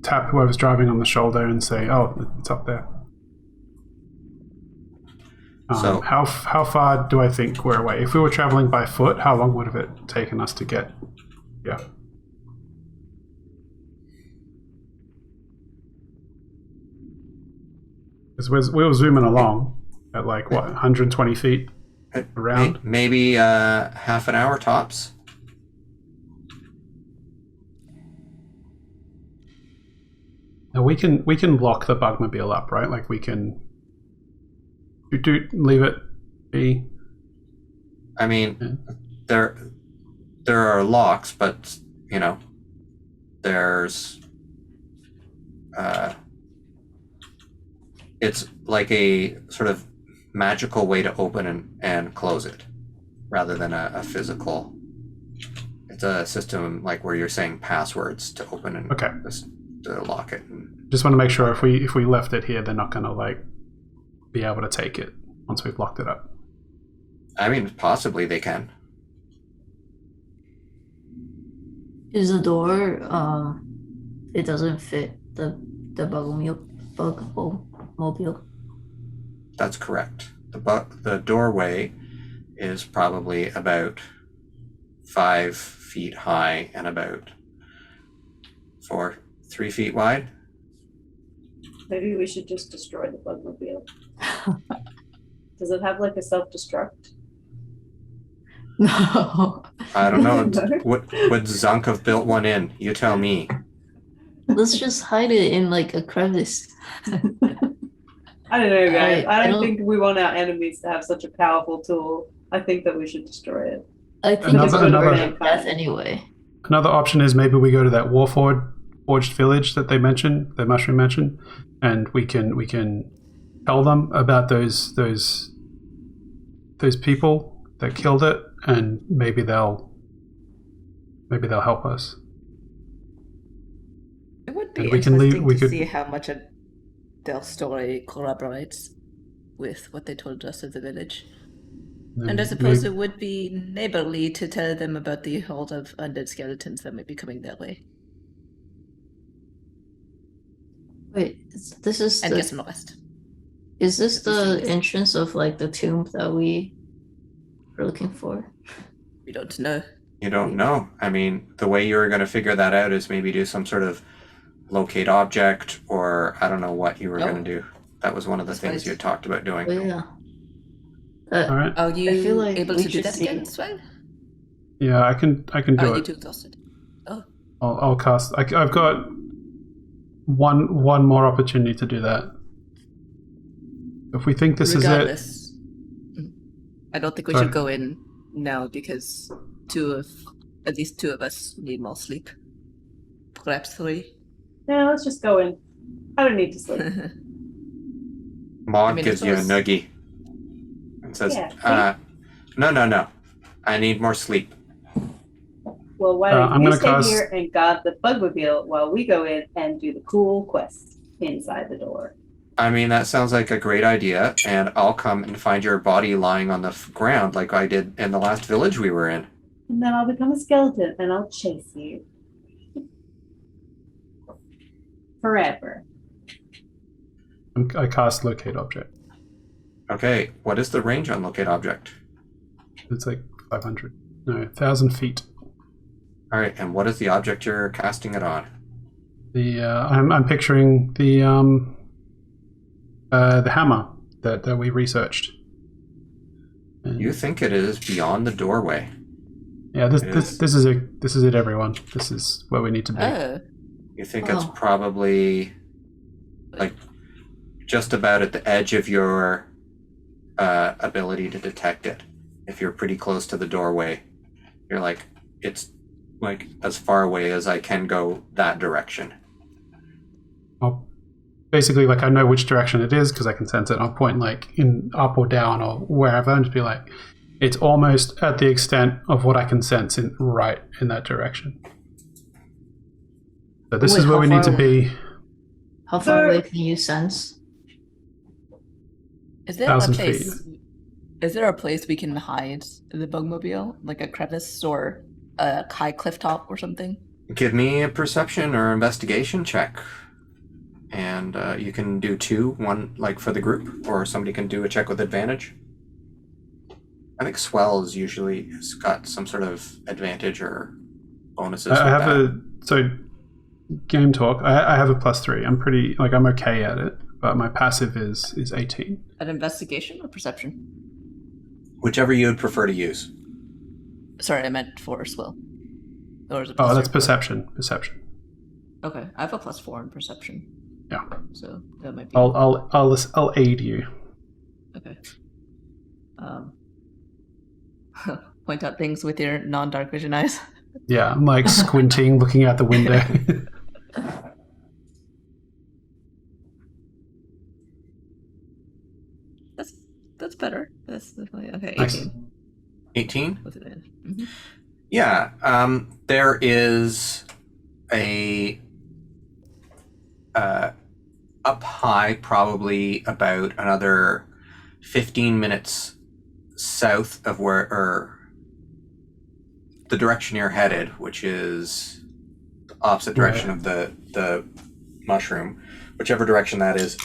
tap whoever's driving on the shoulder and say, "Oh, it's up there." So how far do I think we're away? If we were traveling by foot, how long would have it taken us to get? Yeah. Because we were zooming along at 120 feet around. Maybe half an hour tops. Now we can lock the bugmobile up, right? Like we can leave it be. I mean, there are locks, but there's it's like a sort of magical way to open and close it, rather than a physical. It's a system like where you're saying passwords to open and to lock it. Just want to make sure if we left it here, they're not going to be able to take it once we've locked it up. I mean, possibly they can. Is the door, it doesn't fit the bugmobile? That's correct. The doorway is probably about 5 feet high and about 3 feet wide. Maybe we should just destroy the bugmobile. Does it have a self-destruct? No. I don't know. Would Zunk have built one in? You tell me. Let's just hide it in a crevice. I don't know, guys. I don't don't think we want our enemies to have such a powerful tool. I think that we should destroy it. I think it's going to bring death anyway. Another option is maybe we go to that Warforged village that Mushroom mentioned, and we can tell them about those people that killed it, and maybe they'll help us. It would be And we can interesting leave- to see how much of their story corroborates with what they told us of the village. And I suppose it would be neighborly to tell them about the horde of undead skeletons that might be coming their way. Wait, this is And get some rest. Is this the entrance of the tomb that we were looking for? We don't know. You don't know. I mean, the way you were going to figure that out is maybe do some sort of locate object, or I don't know what you were going to do. That was one of the things you had talked about doing. Oh, yeah. All right. Are you feel like able we to do should that see- again as well? Yeah, I can do Are you it. too exhausted? Oh, I'll cast. I've got one more opportunity to do that. If we think this regardless, I don't think we Sorry. should go in now because at least two of us need more sleep. Perhaps 3. Yeah, let's just go in. I don't need to sleep. Mog I mean, gives if you a it was- noogie and says, Yeah, no. I need more sleep. Well, why I'm don't you gonna stay cast- here and guard the bugmobile while we go in and do the cool quest inside the door? I mean, that sounds like a great idea, and I'll come and find your body lying on the ground like I did in the last village we were in. And then I'll become a skeleton and I'll chase you. Forever. I cast locate object. Okay, what is the range on locate object? It's 500. No, 1,000 feet. All right, and what is the object you're casting it on? I'm picturing the hammer that we researched. And You think it is beyond the doorway. yeah, this It is it. This is it, everyone. This is where we need to be. Oh, You think it's Oh. probably just about at the edge of your ability to detect it. If you're pretty close to the doorway, you're it's like as far away as I can go that direction. I'll basically, like, I know which direction it is because I can sense it. I'll point like in up or down or wherever and just be like, it's almost at the extent of what I can sense in right in that direction. So this Wait, is where how we need far to be. How far away can you sense? Is there a 1,000 place? feet. Is there a place we can hide the bugmobile, like a crevice or a high cliff top or something? Give me a perception or investigation check. And you can do two, one like for the group, or somebody can do a check with advantage. I think Swell is usually has got some sort of advantage or bonuses. I with have that. so game talk. I have a +3. I'm pretty like I'm okay at it, but my passive is 18. An investigation or perception? Whichever you would prefer to use. Sorry, I meant for Swill. Or is it Oh, that's +3? perception. Perception. Okay, I have a +4 in perception. Yeah. So that might be I'll aid you. okay. Point out things with your non-dark vision eyes. Yeah, I'm like squinting, looking out the window. That's better. That's definitely okay. Nice. 18. 18? With advantage. Mhm. Yeah. There is a up high, probably about another 15 minutes south of where, or the direction you're headed, which is the opposite direction of the mushroom, whichever direction that is.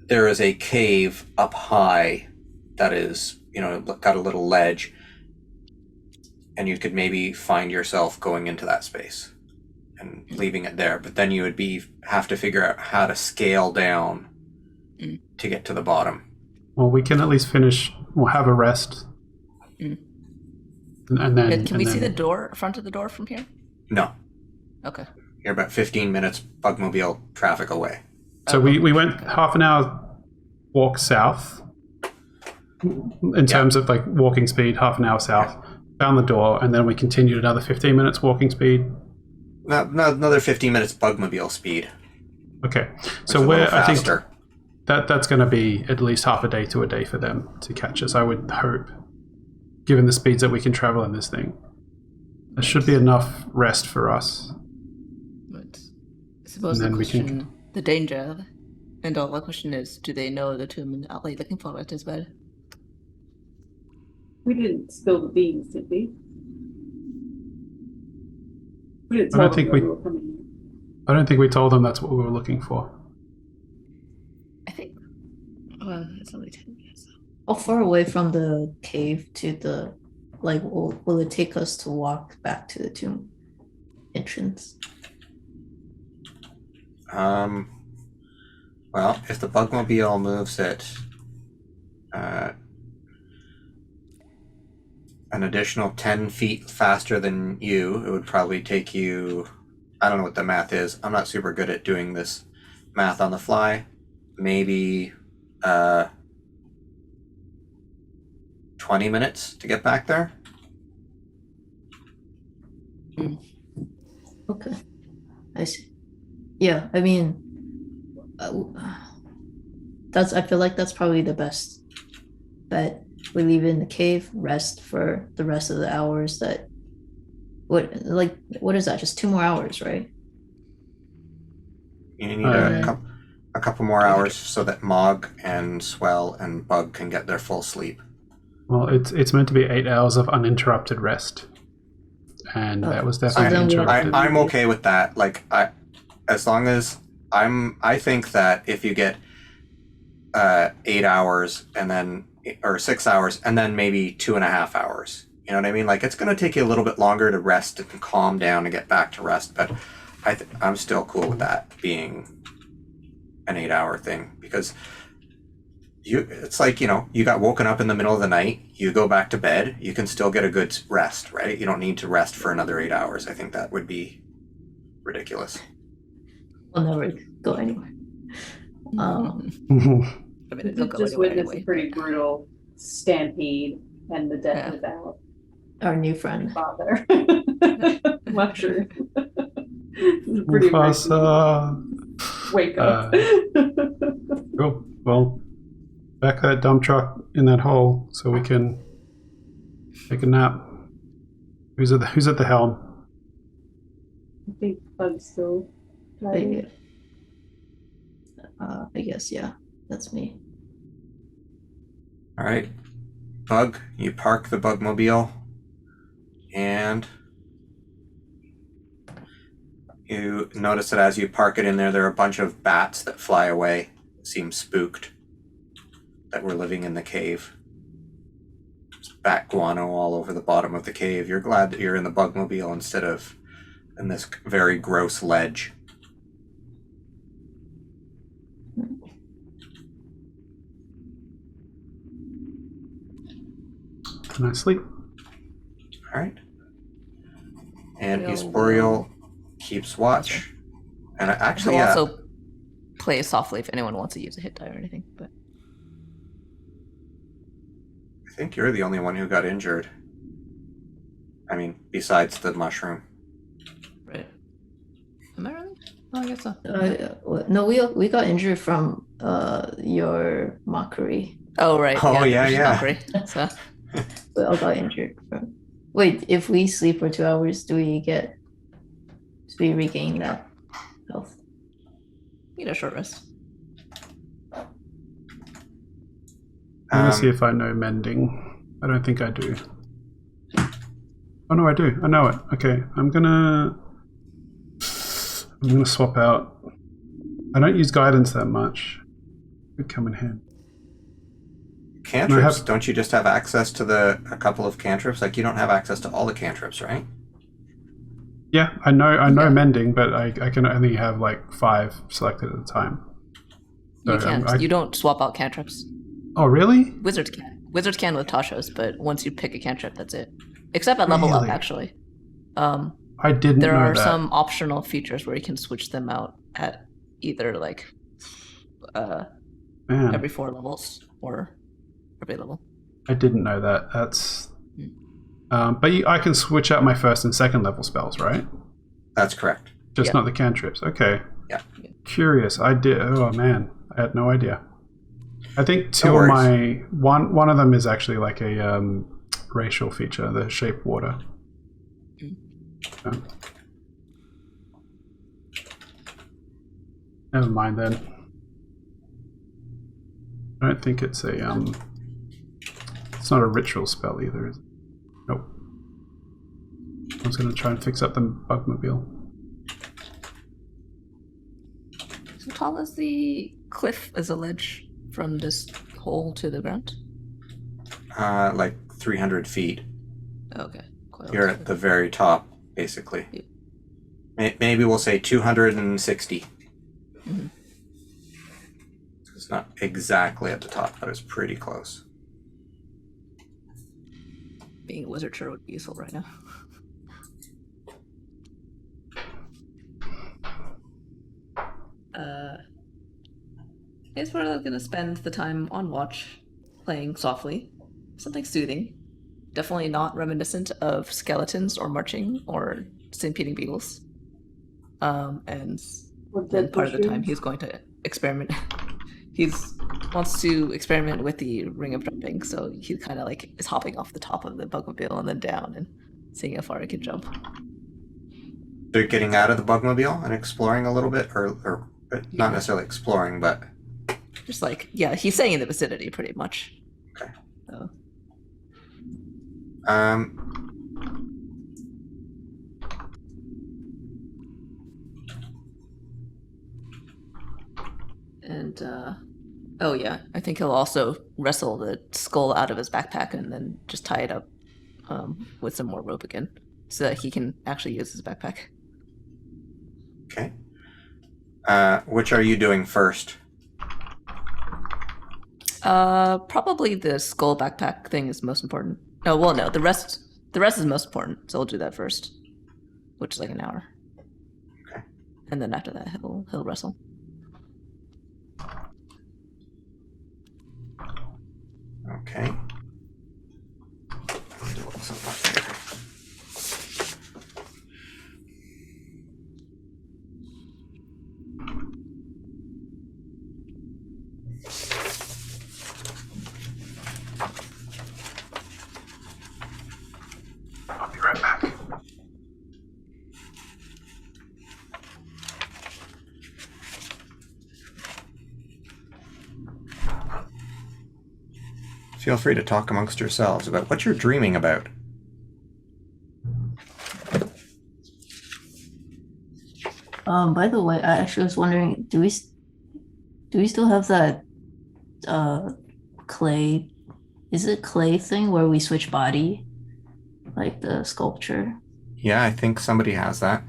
There is a cave up high that is, got a little ledge, and you could maybe find yourself going into that space and leaving it there. But then you would have to figure out how to scale down to get to the bottom. Well, we can at least finish. We'll have a rest, and then. Can we see the door, front of the door from here? No, Okay. you're about 15 minutes bugmobile traffic away. So we went half an hour walk south in terms of like walking speed, half an hour south, found the door, and then we continued another 15 minutes walking speed. Another 15 minutes bugmobile speed. Okay, Which so is a we're little I think faster. that's going to be at least half a day to a day for them to catch us. I would hope, given the speeds that we can travel in this thing, there should be enough rest for us. But I suppose And the then we can- question, the danger, and all the question is, do they know the tomb and are they looking for it as well? We didn't spill the beans, did we? We didn't I tell don't think them that we- were coming in. I don't think we told them that's what we were looking for. I think. Well, it's only 10 minutes. How far away from the cave to the like will it take us to walk back to the tomb entrance? Well, if the bugmobile moves it an additional 10 feet faster than you, it would probably take you, I don't know what the math is. I'm not super good at doing this math on the fly. Maybe 20 minutes to get back there. Okay, I see. Yeah, I mean, I feel like that's probably the best bet. We leave it in the cave, rest for the rest of the hours. What is that? Just 2 more hours, right? You need a couple more hours so that Mog and Swell and Bug can get their full sleep. Well, it's meant to be 8 hours of uninterrupted rest, and that was definitely then we'll- interrupted. I'm okay with that. Like as long as I think that if you get 8 hours and then or 6 hours and then maybe 2.5 hours, you know what I mean? Like it's going to take you a little bit longer to rest and calm down and get back to rest, but I'm still cool with that being an 8-hour thing because it's like, you got woken up in the middle of the night, you go back to bed, you can still get a good rest, right? You don't need to rest for another 8 hours. I think that would be ridiculous. We'll never go anywhere. I mean, We it'll did go just anywhere witness anyway. a pretty brutal stampede and the death without. Our new friend. father. Mushroom. Pretty Mufasa. wake up. Cool. Well, back that dump truck in that hole so we can take a nap. Who's at the helm? I think Bug's still driving. I guess, yeah, that's me. All right, Bug, you park the Bugmobile, and you notice that as you park it in there, there are a bunch of bats that fly away, seem spooked, that were living in the cave. There's bat guano all over the bottom of the cave. You're glad that you're in the Bugmobile instead of in this very gross ledge. Can I sleep? All right. And Boreal Boreal keeps watch. And actually, He'll also play softly if anyone wants to use a hit die or anything. But I think you're the only one who got injured. I mean, besides the mushroom. right, am I really? Oh, I guess so. No, we got injured from your mockery. Oh right. Oh, the yeah, British yeah. mockery. So We all got injured from. Wait, if we sleep for 2 hours, do we regain that health? you know, short rest. Let me see if I know mending. I don't think I do. Oh no, I do. I know it. Okay, I'm gonna swap out. I don't use guidance that much. Could come in handy. Cantrips, don't you just have access to a couple of cantrips? Like, you don't have access to all the cantrips, right? Yeah, I know Yeah. mending, but I can only have like 5 selected at a time. So You can't. You don't swap out cantrips. Oh really? Wizards can. Wizards can with Tashos, but once you pick a cantrip, that's it. Except at level up, Really? actually. I didn't There know are that. some optional features where you can switch them out at either like Man, every 4 levels or every level. I didn't know that. That's. But I can switch out my first and second level spells, right? That's correct. Just Yeah. not the cantrips. Okay. Yeah. Curious. I did. Oh man, I had no idea. I think 2 No of worries. my one of them is actually like a racial feature, the shape water. So. Never mind then. I don't think it's a It's not a ritual spell either. Is it? Nope. I was going to try and fix up the Bugmobile. So tall is the cliff as a ledge from this hole to the ground? Like 300 feet. Okay. Quite You're okay. at the very top, basically. Yeah. Maybe we'll say 260. Mhm. It's not exactly at the top, but it's pretty close. Being a wizard sure would be useful right now. I guess we're gonna spend the time on watch, playing softly, something soothing. Definitely not reminiscent of skeletons or marching or stampeding beetles. And With then dead part of the time mushrooms. he's going to experiment. Wants to experiment with the ring of jumping, so he kind of like is hopping off the top of the Bugmobile and then down and seeing how far he can jump. They're getting out of the Bugmobile and exploring a little bit, or not necessarily exploring, but Just like, yeah, he's staying in the vicinity pretty much. Okay. So, and oh yeah, I think he'll also wrestle the skull out of his backpack and then just tie it up with some more rope again, so that he can actually use his backpack. okay. Which are you doing first? Probably the skull backpack thing is most important. Oh well, no, the rest is most important. So we'll do that first, which is like an hour. Okay. And then after that, he'll wrestle. Okay. Let me look something up here. Feel free to talk amongst yourselves about what you're dreaming about. By the way, I actually was wondering, do we still have that clay? Is it clay thing where we switch body, like the sculpture? Yeah, I think somebody has that.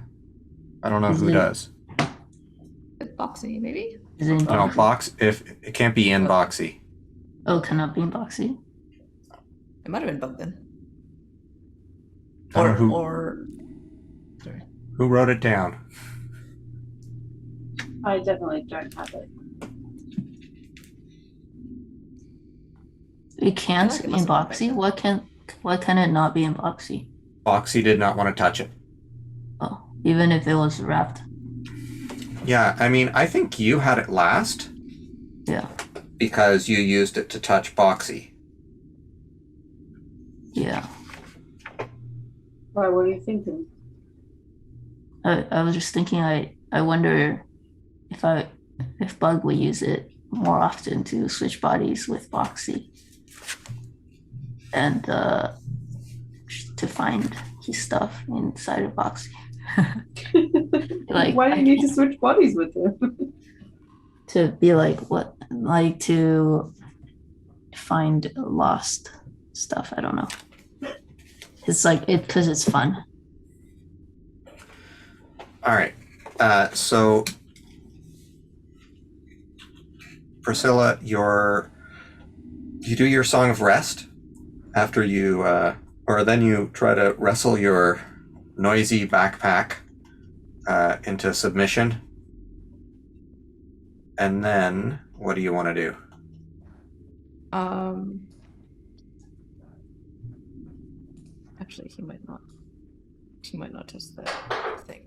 I don't know Is who it- does. Boxy, maybe? Is it in No, boxy? box. If it can't be in boxy. Oh, cannot be in boxy. It might have been Bug then. I don't know who Or sorry. who wrote it down. I definitely don't have it. It can't like it be must in have been back boxy. then. Why can it not be in boxy? Boxy did not want to touch it. Oh, even if it was wrapped. Yeah, I mean, I think you had it last Yeah, because you used it to touch Boxy. yeah. Why? What are you thinking? I was just thinking. I wonder if Bug would use it more often to switch bodies with Boxy, and to find his stuff inside of Boxy. Like, Why do you need to switch bodies with him? to be like what, like to find lost stuff. I don't know. It's like it because it's fun. All right. So, Priscilla, you do your song of rest after you, or then you try to wrestle your noisy backpack into submission. And then, what do you want to do? Actually, he might not. He might not test that thing.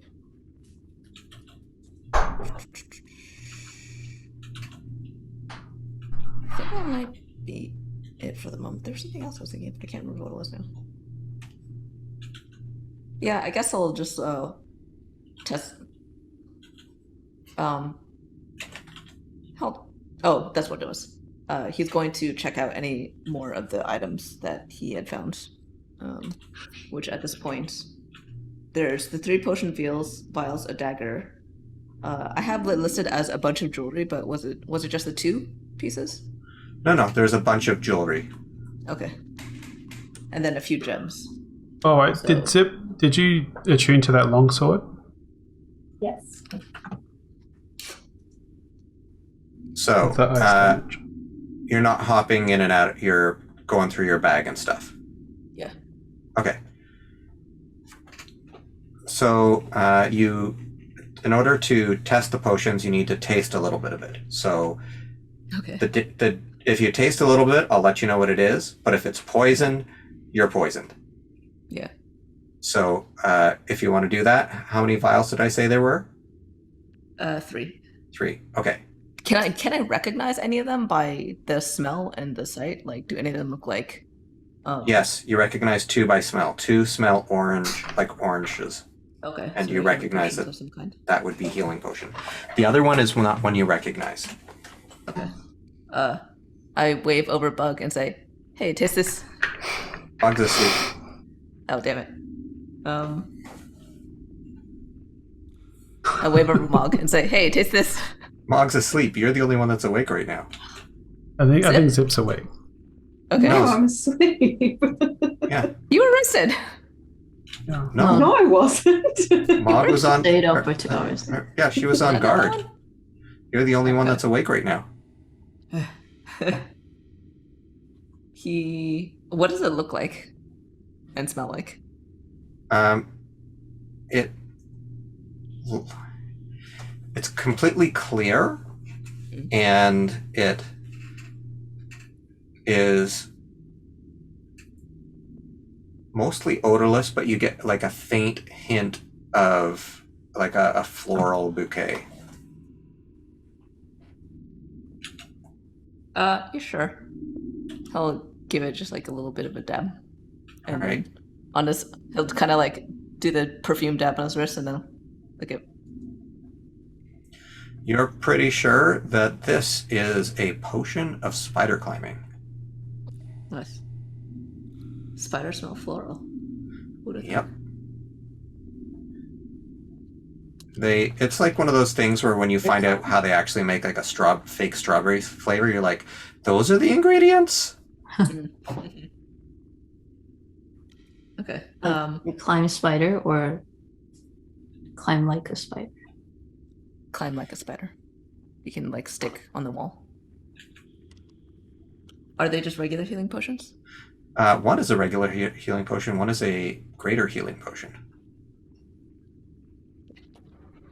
I think that might be it for the moment. There's something else I was thinking, but I can't remember what it was now. Yeah, I guess I'll just test. Help. Oh, that's what it was. He's going to check out any more of the items that he had found, which at this point, there's the 3 potion vials, a dagger. I have it listed as a bunch of jewelry, but was it just the 2 pieces? No, there's a bunch of jewelry. Okay. And then a few gems. Oh, wait, did you attune to that longsword? Yes. So, With the ice damage? you're not hopping in and out, you're going through your bag and stuff. Yeah. Okay. So, in order to test the potions, you need to taste a little bit of it. So, Okay. if you taste a little bit, I'll let you know what it is. But if it's poison, you're poisoned. Yeah. So, if you want to do that, how many vials did I say there were? 3. 3. Okay. Can I recognize any of them by the smell and the sight? Like, do any of them look like? Yes, you recognize 2 by smell. 2 smell orange, like oranges. Okay. And so you healing recognize potions it. of some kind. That would be healing potion. The other one is not one you recognize. Okay. I wave over Bug and say, "Hey, taste this." Bug's asleep. Oh, damn it. I wave over Mog and say, "Hey, taste this." Mog's asleep. You're the only one that's awake right now. I think Zip? Zip's awake. Okay. No, No. I'm asleep. Yeah. You were rested. Yeah. No. No, I wasn't. Mog was on. Stayed up for 2 hours. Yeah, she was on Another guard. You're the only one that's awake right now. one? What does it look like and smell like? It's completely clear, and it is mostly odorless, but you get like a faint hint of like a floral bouquet. Yeah, sure. I'll give it just like a little bit of a dab. And Alright. then on his, he'll kind of like do the perfume dab on his wrist and then like it. You're pretty sure that this is a potion of spider climbing. Nice. Spiders smell floral. Who'd have Yep. thought? It's like one of those things where when you find out how they actually make like a fake strawberry flavor, you're like, those are the ingredients? Okay. You climb spider or climb like a spider. Climb like a spider. You can like stick on the wall. Are they just regular healing potions? One is a regular healing potion, one is a greater healing potion.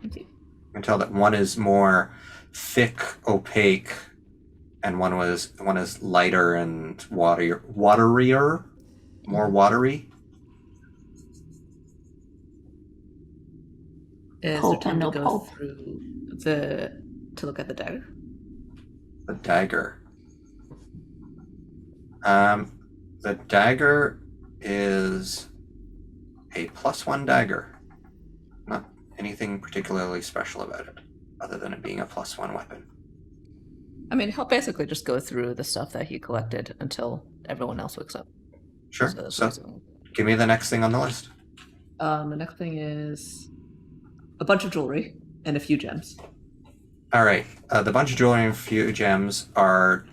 Thank you. You can tell that one is more thick, opaque, and one is lighter and waterier, more watery. Is Pulp there time and to no go pulp. through to look at the dagger? The dagger. The dagger is a +1 dagger. Not anything particularly special about it, other than it being a +1 weapon. I mean, he'll basically just go through the stuff that he collected until everyone else wakes up. Sure. that's So, what he's doing. give me the next thing on the list. The next thing is a bunch of jewelry and a few gems. All right. The bunch of jewelry and a few gems are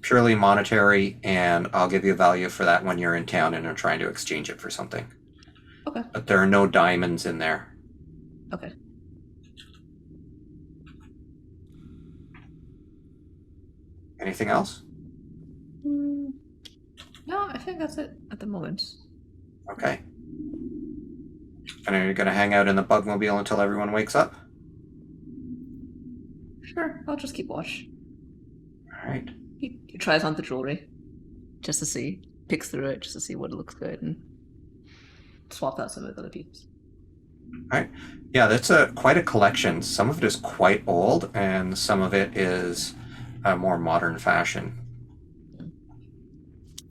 purely monetary, and I'll give you a value for that when you're in town and are trying to exchange it for something. Okay. But there are no diamonds in there. Okay. Anything else? No, I think that's it at the moment. Okay. And are you going to hang out in the bugmobile until everyone wakes up? Sure, I'll just keep watch. All right. He tries on the jewelry just to see, picks through it just to see what looks good, and swap out some of the other pieces. All right. Yeah, that's quite a collection. Some of it is quite old, and some of it is a more modern fashion.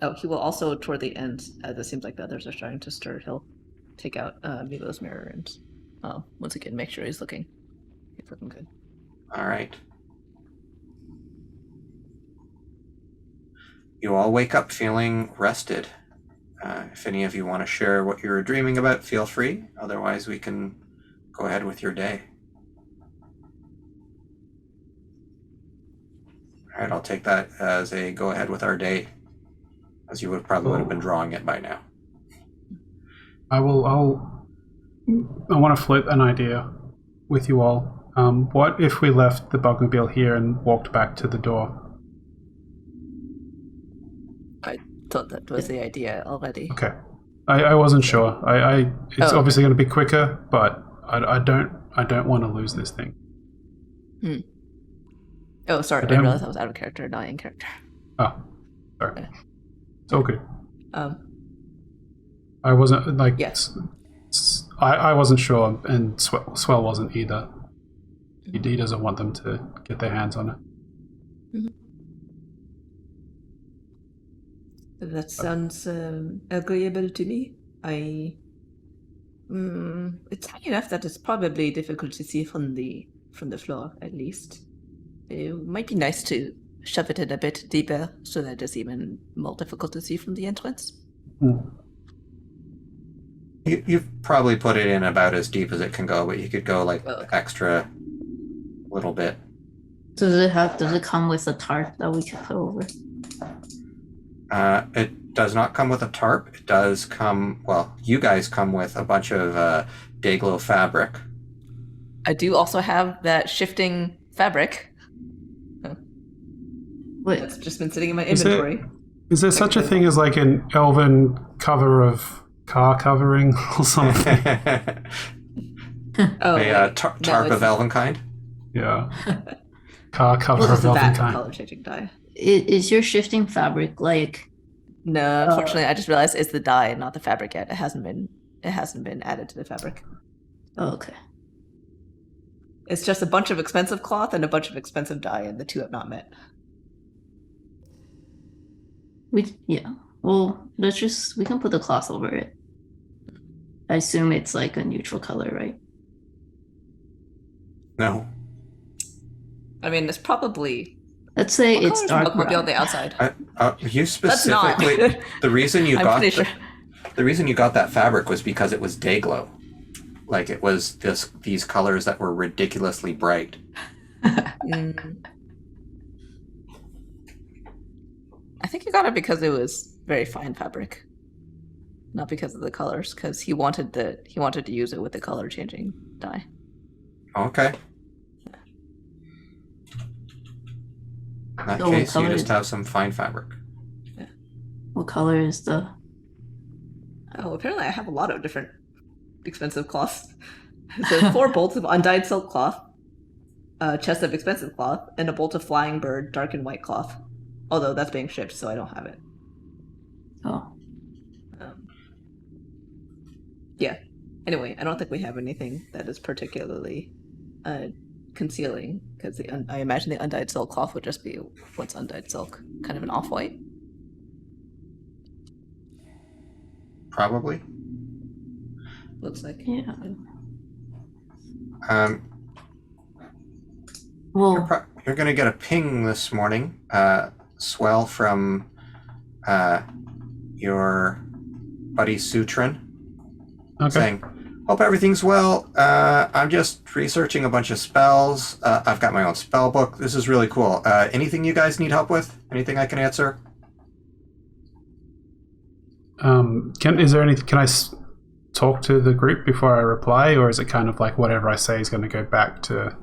Oh, he will also, toward the end, as it seems like the others are starting to stir, he'll take out Milo's mirror and once again make sure he's looking good. All right. You all wake up feeling rested. If any of you want to share what you were dreaming about, feel free. Otherwise, we can go ahead with your day. All right, I'll take that as a go ahead with our day, as you would have been drawing it by now. I want to float an idea with you all. What if we left the bugmobile here and walked back to the door? I thought that was the idea already. Okay. I wasn't sure. It's obviously going to be quicker, but I don't want to lose this thing. Oh, sorry. I realized I was out of character, not in character. Oh, sorry. Okay. It's all good. I wasn't like. Yes. I wasn't sure, and Swell wasn't either. He doesn't want them to get their hands on it. Mm-hmm. That sounds agreeable to me. It's high enough that it's probably difficult to see from the floor, at least. It might be nice to shove it in a bit deeper so that it's even more difficult to see from the entrance. You've probably put it in about as deep as it can go, but you could go like extra little bit. Does it come with a tarp that we could put over? It does not come with a tarp. It does come, well, you guys come with a bunch of Dayglow fabric. I do also have that shifting fabric. Wait, That's just been sitting in my inventory. Is there such a thing as like an elven cover of car covering or something? Tarp of Elvenkind? Yeah. Car cover Well, of this is that Elvenkind. color changing dye. is your shifting fabric like? No, unfortunately, I just realized it's the dye, not the fabric yet. It hasn't been added to the fabric. Oh, okay. It's just a bunch of expensive cloth and a bunch of expensive dye, and the two have not met. Well, we can put the cloth over it. I assume it's like a neutral color, right? No. I mean, it's probably Let's say What it's color's dark milk will be on brown. the outside? You That's not. specifically. The reason you I'm got pretty sure. the reason you got that fabric was because it was day glow. Like it was these colors that were ridiculously bright. Mm. I think he got it because it was very fine fabric, not because of the colors. Because he wanted to use it with the color changing dye. Okay. In that So what case, you color just is- have some fine fabric. What color is the? Oh, apparently I have a lot of different expensive cloths. So 4 bolts of undyed silk cloth, a chest of expensive cloth, and a bolt of flying bird dark and white cloth. Although that's being shipped, so I don't have it. Oh, Yeah. Anyway, I don't think we have anything that is particularly concealing, because I imagine the undyed silk cloth would just be what's undyed silk, kind of an off-white. Probably. Looks like. yeah. You're, Well, you're gonna get a ping this morning, Swell, from your buddy Sutrin, Okay. saying, "Hope everything's well. I'm just researching a bunch of spells. I've got my own spell book. This is really cool. Anything you guys need help with? Anything I can answer?" Can I talk to the group before I reply, or is it kind of like whatever I say is going to go back to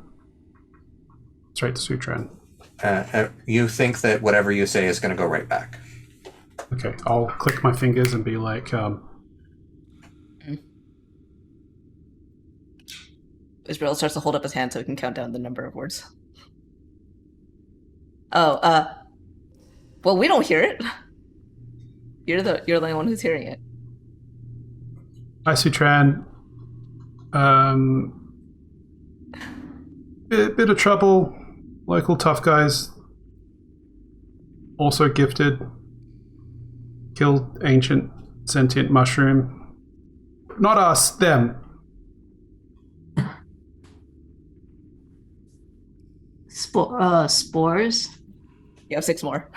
straight to Sutran? You think that whatever you say is going to go right back. Okay, I'll click my fingers and be like, Israel starts to hold up his hand so he can count down the number of words. Oh, well, we don't hear it. You're the only one who's hearing it. "Hi, Sutran. Bit of trouble. Local tough guys. Also gifted. Killed ancient sentient mushroom. Not us, them. spores. You have 6 more.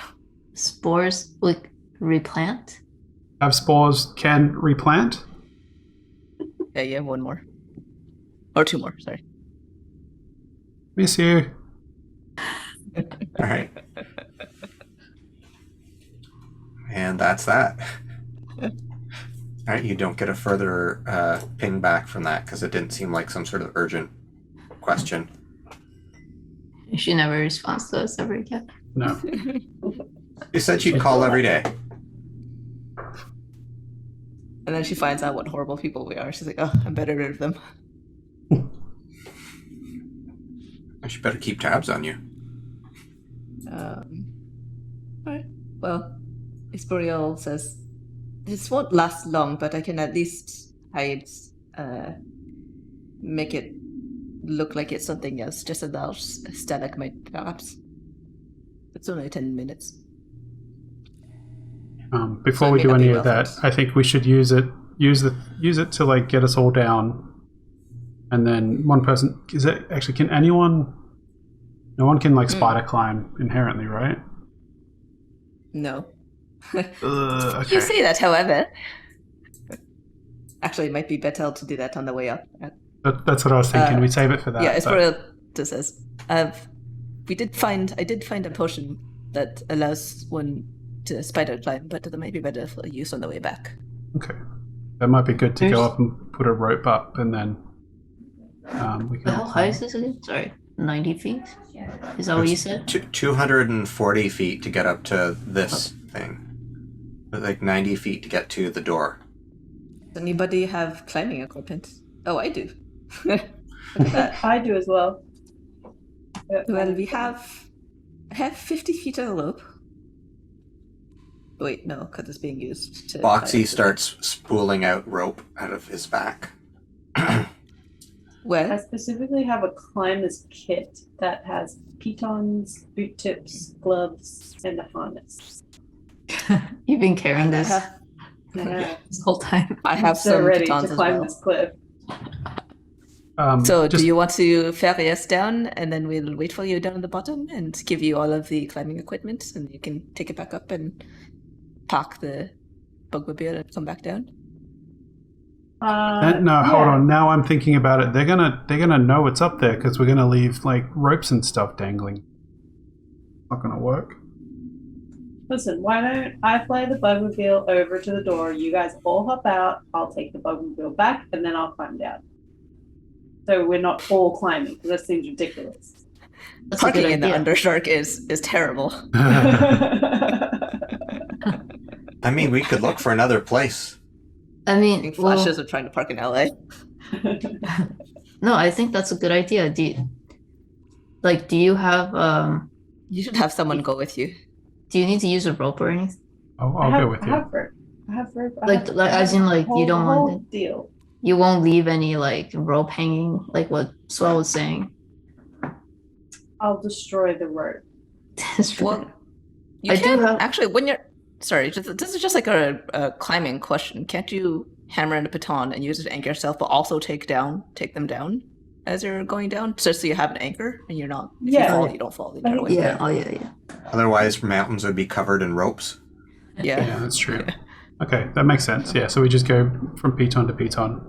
Spores like replant. Have spores, can replant. Yeah, you have 1 more. Or 2 more, sorry. Miss you. All right. And that's that. All right, you don't get a further ping back from that because it didn't seem like some sort of urgent question. She never responds to us ever again. No. You said she'd call every day. And then she finds out what horrible people we are. She's like, oh, I'm better rid of them. She better keep tabs on you. Alright. Well, Esporial says, this won't last long, but I can at least make it look like it's something else, just a large stalagmite, perhaps. It's only 10 minutes. Before So it we may do not any be of that, relevant. I think we should use it to like get us all down, and then one person can anyone? No one can like spider climb inherently, right? No. Okay. You say that, however. Actually, it might be better to do that on the way up. That's what I was thinking. We save it for that. Yeah, but- Esporial just says, I did find a potion that allows one to spider climb, but that might be better for use on the way back. Okay. That might be good to go There's- up and put a rope up, and then we can. How high is this again? Sorry, 90 feet? Is that what you said? 240 feet to get up to this thing. But like 90 feet to get to the door. Does anybody have climbing equipment? Oh, I do. Look at that. I do as well. Well, I have 50 feet of rope. Wait, no, because it's being used to... Boxy starts spooling out rope out of his back. I Well, specifically have a climbers kit that has pitons, boot tips, gloves, and a harness. You've been carrying I this have, Yeah. this whole time. I have So some ready pitons to as climb well. this cliff. So, just- do you want to ferry us down, and then we'll wait for you down at the bottom and give you all of the climbing equipment, and you can take it back up and park the bugmobile and come back down? No, hold on. Now I'm thinking about it. They're gonna know what's up there because we're gonna leave like ropes and stuff dangling. Not gonna work. Listen, why don't I fly the bugmobile over to the door? You guys all hop out. I'll take the bugmobile back, and then I'll climb down. So we're not all climbing, because that seems ridiculous. That's a good Parking in the idea. Undershark is terrible. I mean, we could look for another place. I I mean, think well, flashes of trying to park in LA. no, I think that's a good idea. Do you have You should have someone go with you. do you need to use a rope or anything? I'll go with I you. have rope. I have rope. I Like- have- like, as in, like, you don't want whole deal. You won't leave any like rope hanging, like what Swell was saying. I'll destroy the rope. That's true. Well, you I do can have- actually when you're sorry. This is just like a climbing question. Can't you hammer in a baton and use it to anchor yourself, but also take them down as you're going down, just so you have an anchor and you're not. If Yeah. you fall, you don't fall the entire way. Yeah, oh yeah. Otherwise, mountains would be covered in ropes. Yeah. Yeah, that's true. Okay, that makes sense. Yeah, so we just go from piton to piton.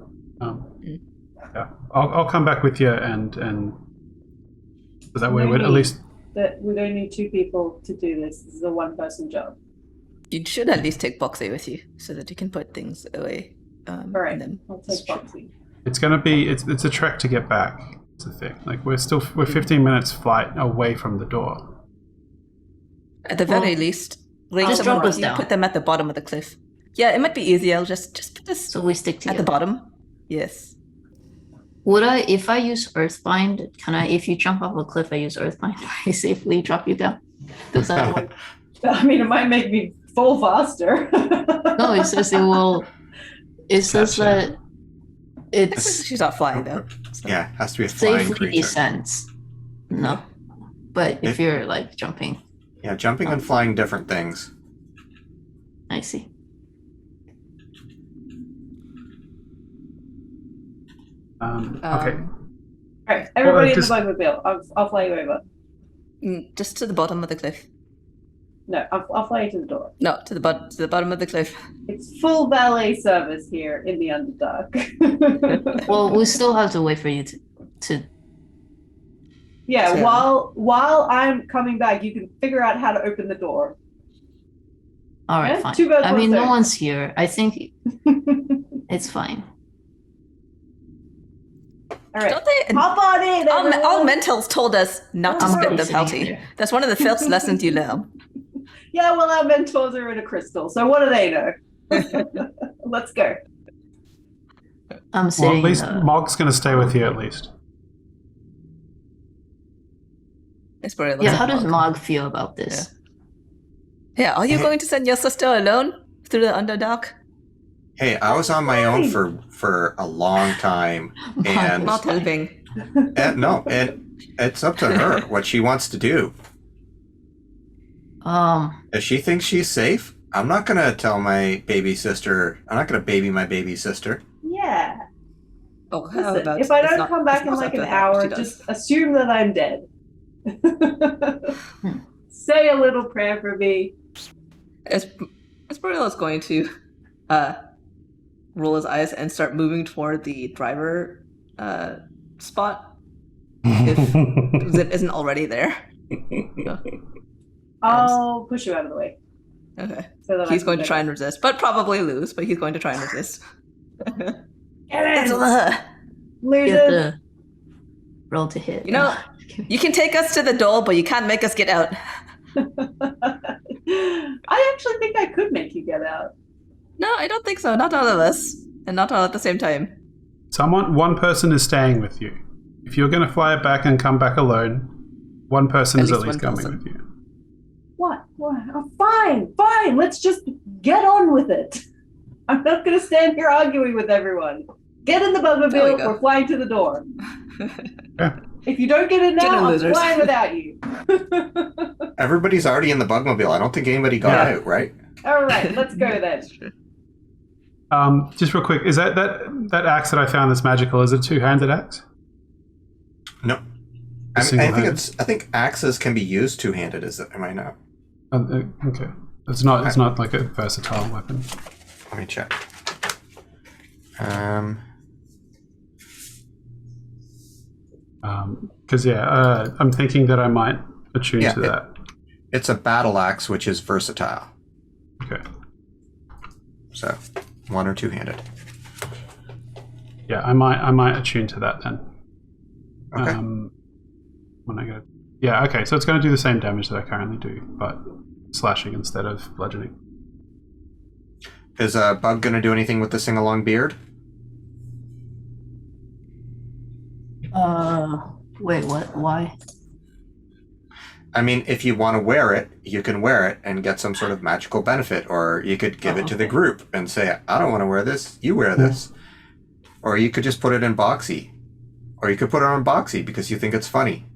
Yeah, I'll come back with you and so that way we'd at least. That we don't need two people to do this. This is a one-person job. You should at least take Boxy with you so that you can put things away. All right, And then I'll take Foxy. It's gonna be it's a trek to get back. It's the thing. Like we're 15 minutes flight away from the door. at the very Well, least, bring just someone drop with us you, down. put them at the bottom of the cliff. Yeah, it might be easier. I'll just put this So we stick at together. the bottom. Yes. Would I, if I use Earthbind, can I, if you jump off a cliff, I use Earthbind, I safely drop you down? Does that work? I mean, it might make me fall faster. No, it says it will. It says Gotcha. that it's She's not flying though. so- Yeah, it has to be a flying safely creature. descends. No, but if you're like jumping, Yeah, jumping and flying different things. I see. Okay. All right, everybody in just- the bugmobile. I'll fly you over. Just to the bottom of the cliff. No, I'll fly you to the door. No, to the bottom of the cliff. It's full valet service here in the Underdark. Well, we still have to wait for you to. Yeah, So- while I'm coming back, you can figure out how to open the door. All right, Yeah, fine. two birds, I one mean, no stone. one's here. I think it's fine. All right, Don't they? hop on in. All everyone. mentals told us not to I'm spit already the sitting pelty. there. That's one of the first lessons you learn. Yeah, well, our mentors are in a crystal, so what do they know? Let's go. I'm Well, sitting. at least in the- Mog's gonna stay with you at least. It's probably yeah, like how does Mog. Mog feel about this? Yeah, are you going to send your sister alone through the Underdark? Hey, I was on my own for a long time, and Not helping. it's up to her what she wants to do. If she thinks she's safe, I'm not gonna tell my baby sister. I'm not gonna baby my baby sister. Yeah. Oh, how Listen, about if I it's don't not- come back it's in not like up to an her, hour, she does. just assume that I'm dead. Say a little prayer for me. Esperanza is going to roll his eyes and start moving toward the driver spot if Zip isn't already there. I'll push you out of the way. Okay. So that He's going to try and resist, but probably lose, but he's going to try and resist. Get in, Get losers. the roll to hit. You know, you can take us to the door, but you can't make us get out. I actually think I could make you get out. No, I don't think so. Not all of us. And not all at the same time. One person is staying with you. If you're gonna fly it back and come back alone, one person At is at least least one coming person. with you. What? Oh, fine. Let's just get on with it. I'm not going to stand here arguing with everyone. Get in the There we bugmobile. go. We're flying to the door. Yeah. If you don't get in Get now, in, I'm losers. flying without you. Everybody's already in the bugmobile. I don't think anybody got Yeah. out, right? All right, let's go then. Just real quick, is that axe that I found that's magical? Is it a two-handed axe? No. I think axes can be used two-handed. Is it? Am I not? Okay. It's not like a versatile weapon. Let me check. Because I'm thinking that I might attune to that. It's a battle axe, which is versatile. Okay. So, one or two-handed. Yeah, I might attune to that then. Okay. When I go. Yeah. Okay. So it's going to do the same damage that I currently do, but slashing instead of bludgeoning. Is Bug going to do anything with the sing-along beard? Wait, what? Why? I mean, if you want to wear it, you can wear it and get some sort of magical benefit, or you could give it to the group and say, I don't want to wear this, you wear this. Or you could just put it in Boxy. Or you could put it on Boxy because you think it's funny.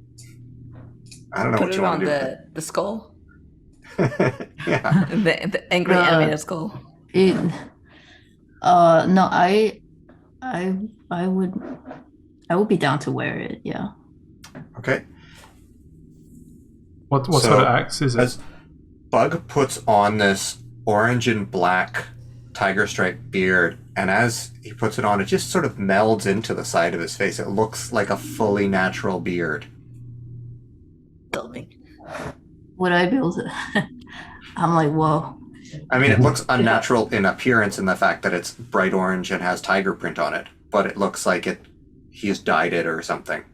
I don't know what you want to do. Put it on the skull? Yeah. the angry animated skull. No, I would be down to wear it. Yeah. Okay. What sort of axe is it? As Bug puts on this orange and black tiger stripe beard, and as he puts it on, it just sort of melds into the side of his face. It looks like a fully natural beard. Dumbing. Would I be able to? I'm like, whoa. I mean, it looks unnatural in appearance in the fact that it's bright orange and has tiger print on it, but it looks like he's dyed it or something.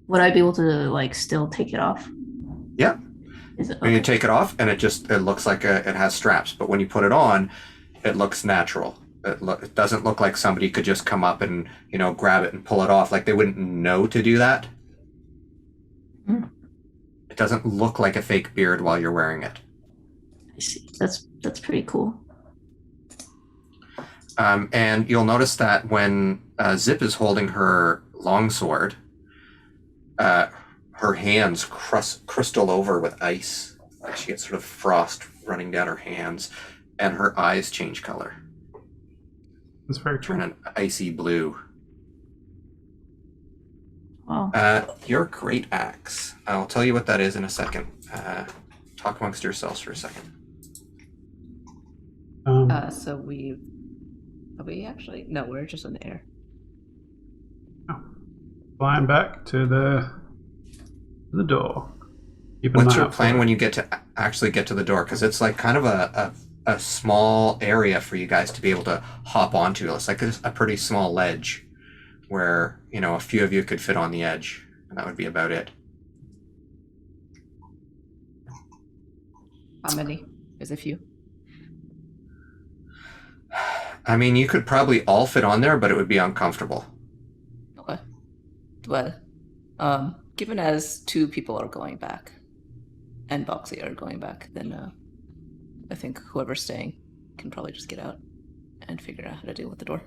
Would I be able to still take it off? Yeah. Is it? When you take it off, and it looks like it has straps, but when you put it on, it looks natural. It doesn't look like somebody could just come up and grab it and pull it off. Like they wouldn't know to do that. Mm. It doesn't look like a fake beard while you're wearing it. I see. That's pretty cool. And you'll notice that when Zip is holding her longsword, her hands crystal over with ice. Like she gets sort of frost running down her hands, and her eyes change color. That's very cool. Turn an icy blue. Wow. Your great axe. I'll tell you what that is in a second. Talk amongst yourselves for a second. So we actually no, we're just in the air. Flying back to the door. What's your plan when you actually get to the door? Because it's like kind of a small area for you guys to be able to hop onto. It's like a pretty small ledge where a few of you could fit on the edge, and that would be about it. How many? There's a few. I mean, you could probably all fit on there, but it would be uncomfortable. Okay. Well, given as 2 people are going back, and Boxy are going back, then I think whoever's staying can probably just get out and figure out how to deal with the door.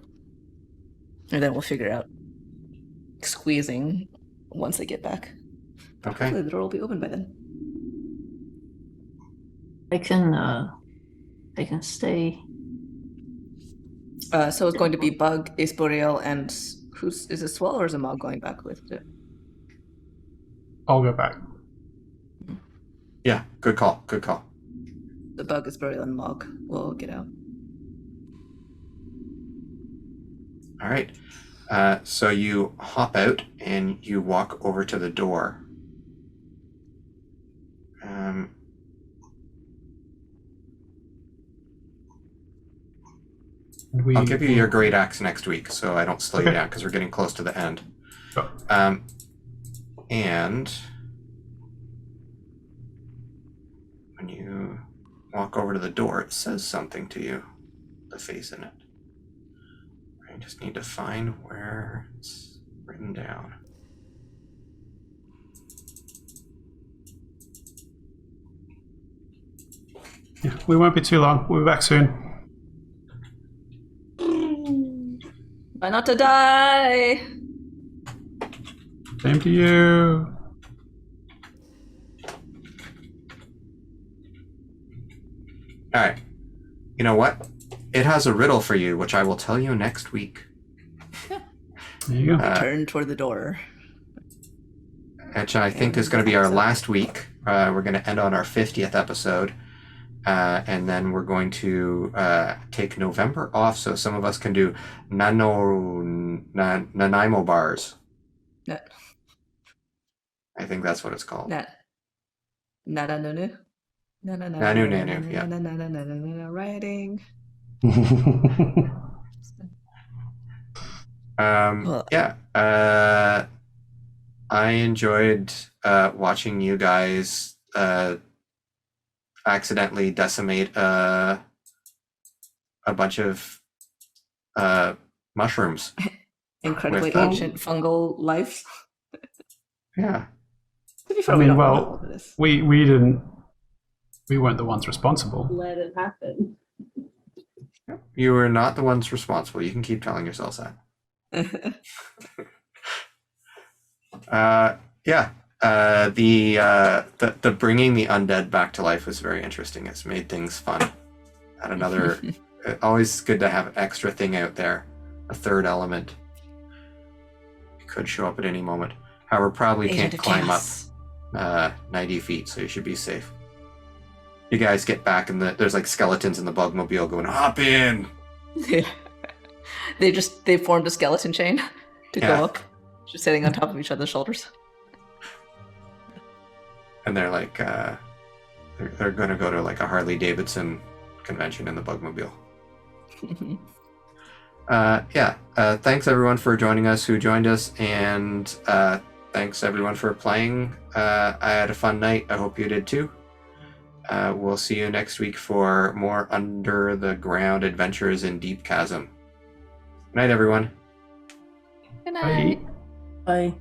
And then we'll figure out squeezing once they get back. Okay. Hopefully the door will be open by then. I can stay. So it's going to be Bug, Ace Boreal, and is it Swell or is it Mog going back with it? I'll go back. Yeah, good call. Good call. The Bug, Ace Boreal, and Mog will get out. All right. So you hop out and you walk over to the door. I'll give you your great axe next week, so I don't slow you down because we're getting close to the end. Oh. And when you walk over to the door, it says something to you, the face in it. I just need to find where it's written down. Yeah, we won't be too long. We'll be back soon. Try not to die! Same to you. All right. You know what? It has a riddle for you, which I will tell you next week. There you go. Turn toward the door. Which I think is going to be our last week. We're going to end on our 50th episode. And then we're going to take November off so some of us can do Nanaimo bars. Na- I think that's what it's called. Nanu. Nanu, yeah. Writing. Yeah. I enjoyed watching you guys accidentally decimate a bunch of mushrooms. Incredibly With, ancient fungal life. Yeah. To be fair, I we mean, don't know well, all of this. we weren't the ones responsible. Let it happen. You were not the ones responsible. You can keep telling yourselves that. Yeah. The bringing the undead back to life was very interesting. It's made things fun. And another, always good to have an extra thing out there, a third element. It could show up at any moment. However, probably Agent can't of climb chaos. up 90 feet, so you should be safe. You guys get back and there's like skeletons in the bugmobile going, hop in. They formed a skeleton chain to Yeah. go up, just sitting on top of each other's shoulders. And they're like, they're going to go to like a Harley Davidson convention in the bugmobile. Thanks everyone for joining us who joined us, and thanks everyone for playing. I had a fun night. I hope you did too. We'll see you next week for more under the ground adventures in Deep Chasm. Good night, everyone. Good night. Bye. Bye.